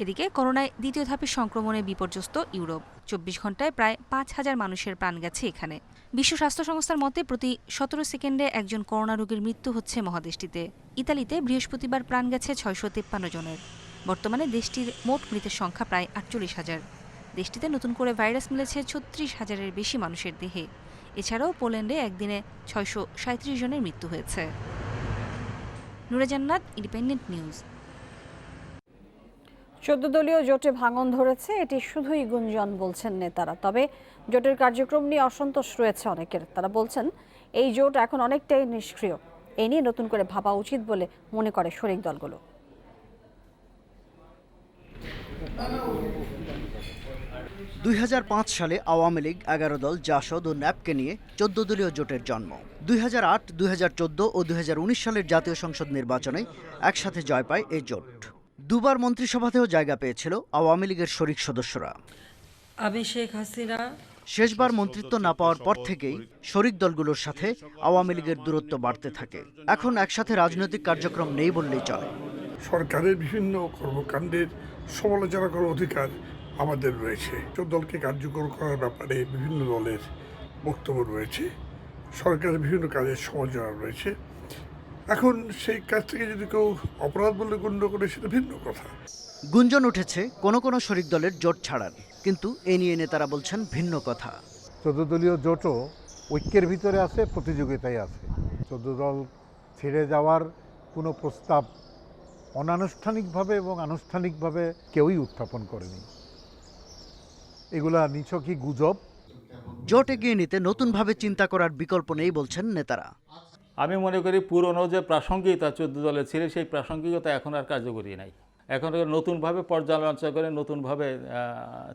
এদিকে করোনায় দ্বিতীয় ধাপের সংক্রমণে বিপর্যস্ত ইউরোপ। 24 ঘন্টায় প্রায় 5,000 মানুষের প্রাণ গেছে এখানে। বিশ্ব স্বাস্থ্য সংস্থার মতে প্রতি 17 সেকেন্ডে একজন করোনা রোগীর মৃত্যু হচ্ছে মহাদেশটিতে। ইতালিতে বৃহস্পতিবার প্রাণ গেছে 653 জনের। বর্তমানে দেশটির মোট মৃতের সংখ্যা প্রায় 48,000। দেশটিতে নতুন করে ভাইরাস মিলেছে 36,000-এর বেশি মানুষের দেহে। এছাড়াও পোল্যান্ডে একদিনে 637 জনের মৃত্যু হয়েছে। নুরে জান্নাত, ইন্ডিপেন্ডেন্ট নিউজ। 14 দলীয় জোটে ভাঙন ধরেছে, এটি শুধুই গুঞ্জন বলছেন নেতারা। তবে জোটের কার্যক্রম নিয়ে অসন্তোষ রয়েছে অনেকের। তারা বলছেন এই জোট এখন অনেকটাই নিষ্ক্রিয়। এ নিয়ে নতুন করে ভাবা উচিত বলে মনে করে শরিক দলগুলো। 2005 সালে আওয়ামী লীগ 11 দল, জাসদ ও ন্যাপকে নিয়ে 14 দলীয় জোটের জন্ম। 2008, 2014 ও 2019 সালের জাতীয় সংসদ নির্বাচনে একসাথে জয় পায় এই জোট। দুবার মন্ত্রিসভাতেও জায়গা পেয়েছিল আওয়ামী লীগের শরিক সদস্যরা। আমি শেখ হাসিনা শেষবার মন্ত্রিত্ব না পাওয়ার পর থেকেই শরিক দলগুলোর সাথে আওয়ামী লীগের দূরত্ব বাড়তে থাকে। এখন একসাথে রাজনৈতিক কার্যক্রম নেই বললেই চলে। সরকারের বিভিন্ন কর্মকাণ্ডের সমালোচনা করার অধিকার আমাদের রয়েছে। দলকে কার্যকর করার ব্যাপারে বিভিন্ন দলের বক্তব্য রয়েছে, সরকারের বিভিন্ন কাজের সমালোচনা রয়েছে। এখন সেই কাজ থেকে যদি কেউ অপরাধ বলে গণ্য করে সেটা ভিন্ন কথা। গুঞ্জন উঠেছে কোনো কোনো শরিক দলের জোট ছাড়ার, কিন্তু এ নিয়ে নেতারা বলছেন ভিন্ন কথা। 14 দলীয় জোটও ঐক্যের ভিতরে আছে, প্রতিযোগিতায় আছে। 14 দল ছেড়ে যাওয়ার কোনো প্রস্তাব অনানুষ্ঠানিকভাবে এবং আনুষ্ঠানিকভাবে কেউই উত্থাপন করেনি। এগুলা নিছকই গুজব। জোট এগিয়ে নিতে নতুনভাবে চিন্তা করার বিকল্প নেই বলছেন নেতারা। আমি মনে করি পুরনো যে প্রাসঙ্গিকতা 14 দলের ছিল সেই প্রাসঙ্গিকতা এখন আর কার্যকরী নাই। এখন নতুনভাবে পর্যালোচনা করে নতুনভাবে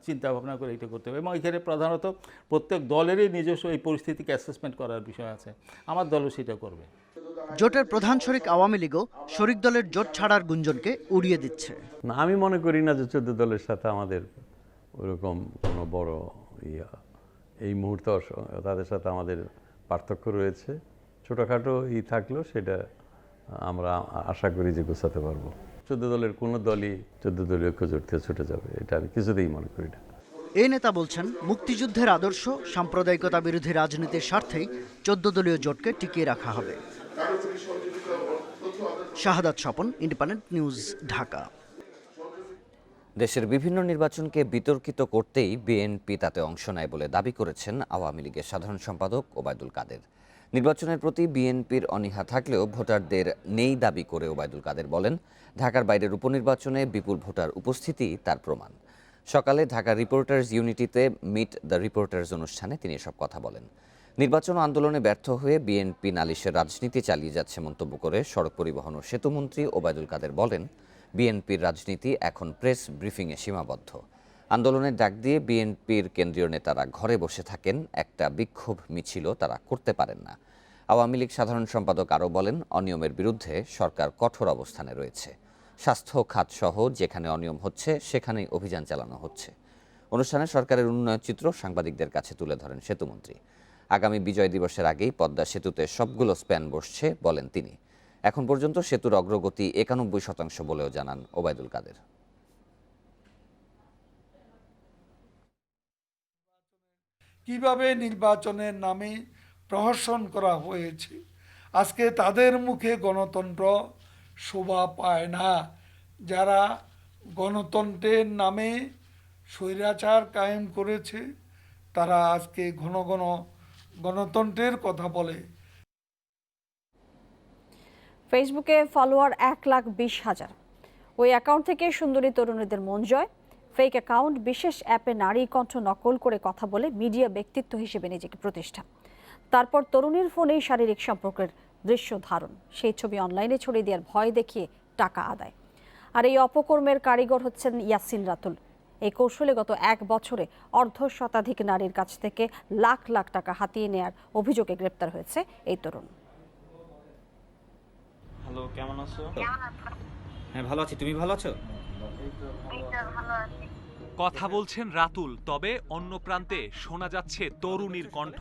চিন্তা ভাবনা করে এটা করতে হবে এবং এখানে প্রধানত প্রত্যেক দলেরই নিজস্ব এই পরিস্থিতিকে অ্যাসেসমেন্ট করার বিষয় আছে। আমার দলও সেটা করবে। জোটের প্রধান শরিক আওয়ামী লীগও শরিক দলের জোট ছাড়ার গুঞ্জনকে উড়িয়ে দিচ্ছে। না, আমি মনে করি না যে 14 দলের সাথে আমাদের ওরকম কোনো বড় এই মুহূর্তে তাদের সাথে আমাদের পার্থক্য রয়েছে। ছোটোখাটো থাকলেও সেটা আমরা আশা করি যে গোছাতে পারবো। 14 দলের কোনো দলই 14 দলীয় ঐক্য জোট থেকে ছুটে যাবে, এটা আমি কিছুতেই মনে করি না। এই নেতা বলছেন, মুক্তিযুদ্ধের আদর্শ সাম্প্রদায়িকতা বিরোধী রাজনীতির স্বার্থেই 14 দলীয় জোটকে টিকিয়ে রাখা হবে। শাহাদাত স্বপন, ইন্ডিপেন্ডেন্ট নিউজ, ঢাকা। দেশের বিভিন্ন নির্বাচনকে বিতর্কিত করতেই বিএনপি তাতে অংশ নেয় বলে দাবি করেছেন আওয়ামী লীগের সাধারণ সম্পাদক ওবায়দুল কাদের। নির্বাচনের প্রতি বিএনপির অনীহা থাকলেও ভোটারদের নেই দাবি করে ওবায়দুল কাদের বলেন, ঢাকার বাইরের উপনির্বাচনে বিপুল ভোটার উপস্থিতি তার প্রমাণ। সকালে ঢাকা রিপোর্টার্স ইউনিটিতে মিট দ্য রিপোর্টার্স অনুষ্ঠানে তিনি এসব কথা বলেন। নির্বাচন আন্দোলনে ব্যর্থ হয়ে বিএনপি নালিশের রাজনীতি চালিয়ে যাচ্ছে মন্তব্য করে সড়ক পরিবহন ও সেতুমন্ত্রী ওবায়দুল কাদের বলেন, বিএনপির রাজনীতি এখন প্রেস ব্রিফিংয়ে সীমাবদ্ধ। আন্দোলনের ডাক দিয়ে বিএনপির কেন্দ্রীয় নেতারা ঘরে বসে থাকেন, একটা বিক্ষোভ মিছিলও তারা করতে পারেন না। আওয়ামী লীগ সাধারণ সম্পাদক আরও বলেন, অনিয়মের বিরুদ্ধে সরকার কঠোর অবস্থানে রয়েছে। স্বাস্থ্য খাত সহ যেখানে অনিয়ম হচ্ছে সেখানেই অভিযান চালানো হচ্ছে। অনুষ্ঠানে সরকারের উন্নয়ন চিত্র সাংবাদিকদের কাছে তুলে ধরেন সেতুমন্ত্রী। আগামী বিজয় দিবসের আগেই পদ্মা সেতুতে সবগুলো স্প্যান বসছে বলেন তিনি। এখন পর্যন্ত সেতুর অগ্রগতি 91% বলেও জানান ওবায়দুল কাদের। কিভাবে নির্বাচনের নামে প্রহসন করা হয়েছে, আজকে তাদের মুখে গণতন্ত্র শোভা পায় না। যারা গণতন্ত্রের নামে স্বৈরাচার কায়েম করেছে তারা আজকে ঘন ঘন গণতন্ত্রের কথা বলে। ফেসবুকে ফলোয়ার 1,20,000। ওই অ্যাকাউন্ট থেকে সুন্দরী তরুণীদের মন জয়। ফেক অ্যাকাউন্ট বিশেষ অ্যাপে নারী কণ্ঠ নকল করে কথা বলে মিডিয়া ব্যক্তিত্ব হিসেবে নিজেকে প্রতিষ্ঠা। তারপর তরুণীর ফোনেই শারীরিক সম্পর্কের দৃশ্য ধারণ, সেই ছবি অনলাইনে ছড়িয়ে দেওয়ার ভয় দেখিয়ে টাকা আদায়। আর এই অপকর্মের কারিগর হচ্ছেন ইয়াসিন রাতুল। এই কৌশলে গত 1 বছরে অর্ধশতাধিক নারীর কাছ থেকে লাখ লাখ টাকা হাতিয়ে নেয়ার অভিযোগে গ্রেপ্তার হয়েছে এই তরুণ। হ্যালো, কেমন আছো? হ্যাঁ, ভালো আছি। তুমি ভালো আছো? কথা বলছেন রাতুল, তবে অন্য প্রান্তে শোনা যাচ্ছে তরুণীর কণ্ঠ।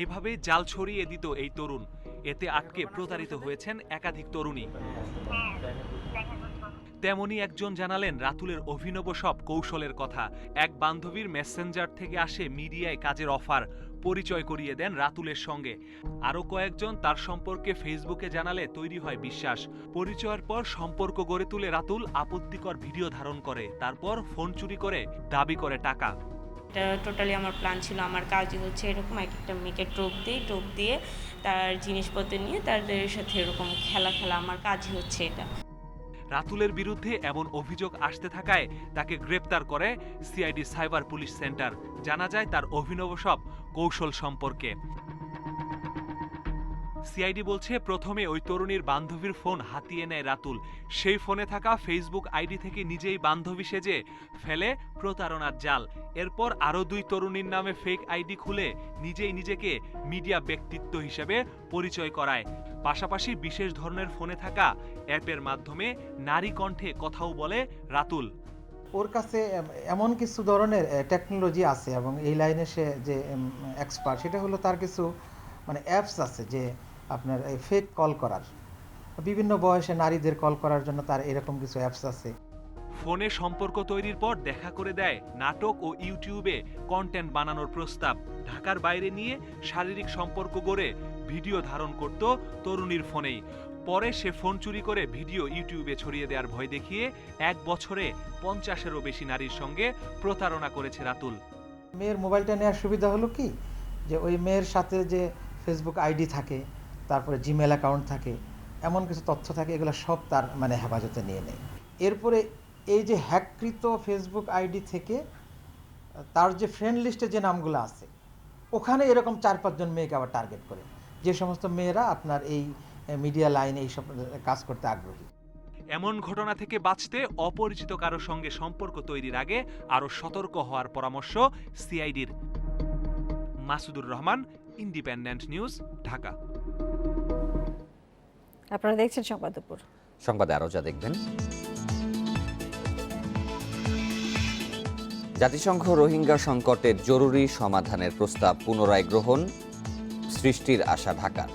এভাবে জাল ছড়িয়ে দিত এই তরুণ। এতে আটকে প্রতারিত হয়েছেন একাধিক তরুণী। তেমনি একজন জানালেন রাতুলের অভিনব সব কৌশলের কথা। এক বান্ধবীর মেসেঞ্জার থেকে আসে মিডিয়ায় কাজের অফার, পরিচয় করিয়ে দেন রাতুলের সঙ্গে। আরও কয়েকজন তার সম্পর্কে ফেসবুকে জানালে তৈরি হয় বিশ্বাস। পরিচয়ের পর সম্পর্ক গড়ে তুলে রাতুল আপত্তিকর ভিডিও ধারণ করে, তারপর ফোন চুরি করে দাবি করে টাকা। এটা টোটালি আমার প্ল্যান ছিল। আমার কাজই হচ্ছে এরকম একটা মেয়েকে টোপ দিয়ে তার জিনিসপত্র নিয়ে তাদের সাথে এরকম খেলা আমার কাজই হচ্ছে এটা। রাতুলের বিরুদ্ধে এমন অভিযোগ আসতে থাকায় তাকে গ্রেপ্তার করে সিআইডি সাইবার পুলিশ সেন্টার। জানা যায় তার অভিনব সব কৌশল সম্পর্কে। সিআইডি বলছে, প্রথমে ওই তরুণীর বান্ধবীর ফোন হাতিয়ে নেয় রাতুল। সেই ফোনে থাকা ফেসবুক আইডি থেকে নিজেই বান্ধবী সেজে ফেলে প্রতারণার জাল। এরপর আরও 2 তরুণীর নামে ফেক আইডি খুলে নিজেই নিজেকে মিডিয়া ব্যক্তিত্ব হিসেবে পরিচয় করায়। পাশাপাশি বিশেষ ধরনের ফোনে থাকা অ্যাপের মাধ্যমে নারী কণ্ঠে কথাও বলে রাতুল। ওর কাছে এমন কিছু ধরনের টেকনোলজি আছে এবং এই লাইনে সে যে এক্সপার্ট, সেটা হলো তার কিছু অ্যাপস আছে যে আপনার এই ফেক কল করার, বিভিন্ন বয়সে নারীদের কল করার জন্য তার এরকম কিছু অ্যাপস আছে। ফোনে সম্পর্ক তৈরির পর দেখা করে দেয় নাটক ও ইউটিউবে কন্টেন্ট বানানোর প্রস্তাব। ঢাকার বাইরে নিয়ে শারীরিক সম্পর্ক গড়ে ভিডিও ধারণ করত তরুণীর ফোনেই। পরে সে ফোন চুরি করে ভিডিও ইউটিউবে ছড়িয়ে দেওয়ার ভয় দেখিয়ে 1 বছরে 50-এরও বেশি নারীর সঙ্গে প্রতারণা করেছে রাতুল। মেয়ের মোবাইলটা নেওয়ার সুবিধা হলো কি, যে ওই মেয়ের সাথে যে ফেসবুক আইডি থাকে, তারপরে জিমেল অ্যাকাউন্ট থাকে, এমন কিছু তথ্য থাকে, এগুলো সব তার হেফাজতে নিয়ে নেয়। এরপরে এই যে হ্যাককৃত ফেসবুক আইডি থেকে তার যে ফ্রেন্ড লিস্টে যে নামগুলো আছে ওখানে এরকম 4-5 জন মেয়েকে আবার টার্গেট করে, যে সমস্ত মেয়েরা আপনার এই মিডিয়া লাইনে এইসব কাজ করতে আগ্রহী। এমন ঘটনা থেকে বাঁচতে অপরিচিত কারো সঙ্গে সম্পর্ক তৈরির আগে আরও সতর্ক হওয়ার পরামর্শ সিআইডির। Masudur Rahman, independent news, Dhaka. আপনারা দেখছেন সংবাদ দুপুর। সংবাদে আরও যা দেখবেন, জাতিসংঘ রোহিঙ্গা সংকটের জরুরি সমাধানের প্রস্তাব পুনরায় গ্রহণ, সৃষ্টির আশা ঢাকার।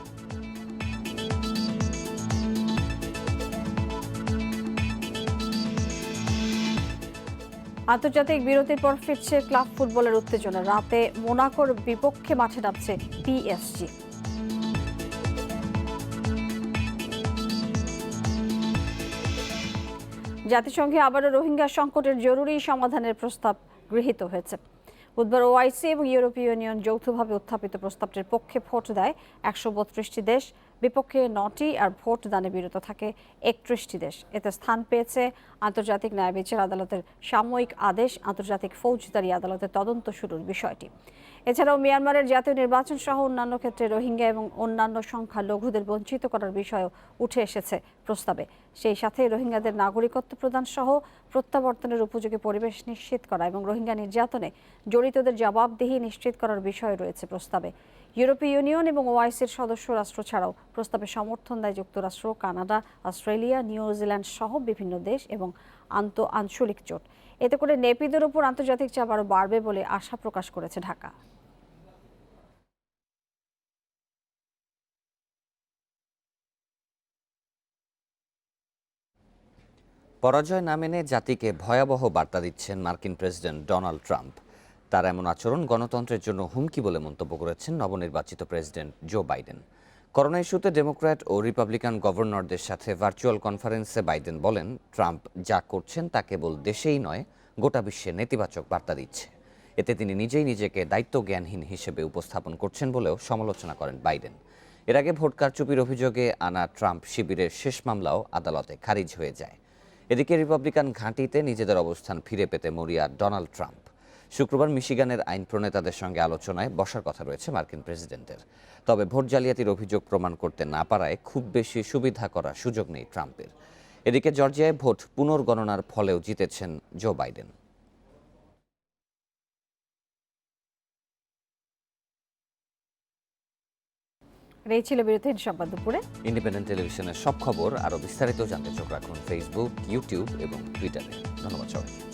আন্তর্জাতিক বিরতির পর ফিরছে ক্লাব ফুটবলের উত্তেজনা। রাতে মোনাকোর বিপক্ষে মাঠে নামছে পিএসজি। জাতিসংঘে আবারও রোহিঙ্গা সংকটের জরুরি সমাধানের প্রস্তাব গৃহীত হয়েছে। বুধবার ওআইসি এবং ইউরোপীয় ইউনিয়ন যৌথভাবে উত্থাপিত প্রস্তাবটির পক্ষে ভোট দেয় 132টি দেশ, বিপক্ষে 9টি, আর ভোট দানে বিরত থাকে 31টি দেশ। এতে স্থান পেয়েছে আন্তর্জাতিক ন্যায় বিচার আদালতের সাময়িক আদেশ, আন্তর্জাতিক ফৌজদারি আদালতের তদন্ত শুরুর বিষয়টি। এছাড়াও মিয়ানমারের জাতীয় নির্বাচন সহ অন্যান্য ক্ষেত্রে রোহিঙ্গা এবং অন্যান্য সংখ্যালঘুদের বঞ্চিত করার বিষয়ও উঠে এসেছে প্রস্তাবে। সেই সাথে রোহিঙ্গাদের নাগরিকত্ব প্রদান সহ প্রত্যাবর্তনের উপযোগী পরিবেশ নিশ্চিত করা এবং রোহিঙ্গা নির্যাতনে জড়িতদের জবাবদিহি নিশ্চিত করার বিষয় রয়েছে প্রস্তাবে। ইউরোপীয় ইউনিয়ন এবং ওআইসির সদস্য রাষ্ট্র ছাড়াও প্রস্তাবে সমর্থন দেয় যুক্তরাষ্ট্র, কানাডা, অস্ট্রেলিয়া, নিউজিল্যান্ড সহ বিভিন্ন দেশ এবং আঞ্চলিক জোট। এতে করে নেপিদের উপর আন্তর্জাতিক চাপ আরও বাড়বে বলে আশা প্রকাশ করেছে ঢাকা। পরাজয় না মেনে জাতিকে ভয়াবহ বার্তা দিচ্ছেন মার্কিন প্রেসিডেন্ট ডোনাল্ড ট্রাম্প। তার এমন আচরণ গণতন্ত্রের জন্য হুমকি বলে মন্তব্য করেছেন নবনির্বাচিত প্রেসিডেন্ট জো বাইডেন। করোনা ইস্যুতে ডেমোক্র্যাট ও রিপাবলিকান গভর্নরদের সাথে ভার্চুয়াল কনফারেন্সে বাইডেন বলেন, ট্রাম্প যা করছেন তা কেবল দেশেই নয়, গোটা বিশ্বে নেতিবাচক বার্তা দিচ্ছে। এতে তিনি নিজেই নিজেকে দায়িত্বজ্ঞানহীন হিসেবে উপস্থাপন করছেন বলেও সমালোচনা করেন বাইডেন। এর আগে ভোট কারচুপির অভিযোগে আনা ট্রাম্প শিবিরের শেষ মামলাও আদালতে খারিজ হয়ে যায়। এদিকে রিপাবলিকান ঘাঁটিতে নিজেদের অবস্থান ফিরে পেতে মরিয়া ডোনাল্ড ট্রাম্প। শুক্রবার মিশিগানের আইন প্রণেতাদের সঙ্গে আলোচনায় বসার কথা রয়েছে মার্কিন প্রেসিডেন্টের। তবে ভোট জালিয়াতির অভিযোগ প্রমাণ করতে না পারায় খুব বেশি সুবিধা করার সুযোগ নেই ট্রাম্পের। এদিকে জর্জিয়ায় ভোট পুনর্গণনার ফলেও জিতেছেন জো বাইডেন। এই ছিল বিরতির সংবাদ দুপুরে। ইন্ডিপেন্ডেন্ট টেলিভিশনের সব খবর আরও বিস্তারিত জানতে চোখ রাখুন ফেসবুক, ইউটিউব এবং টুইটারে। ধন্যবাদ সবাইকে।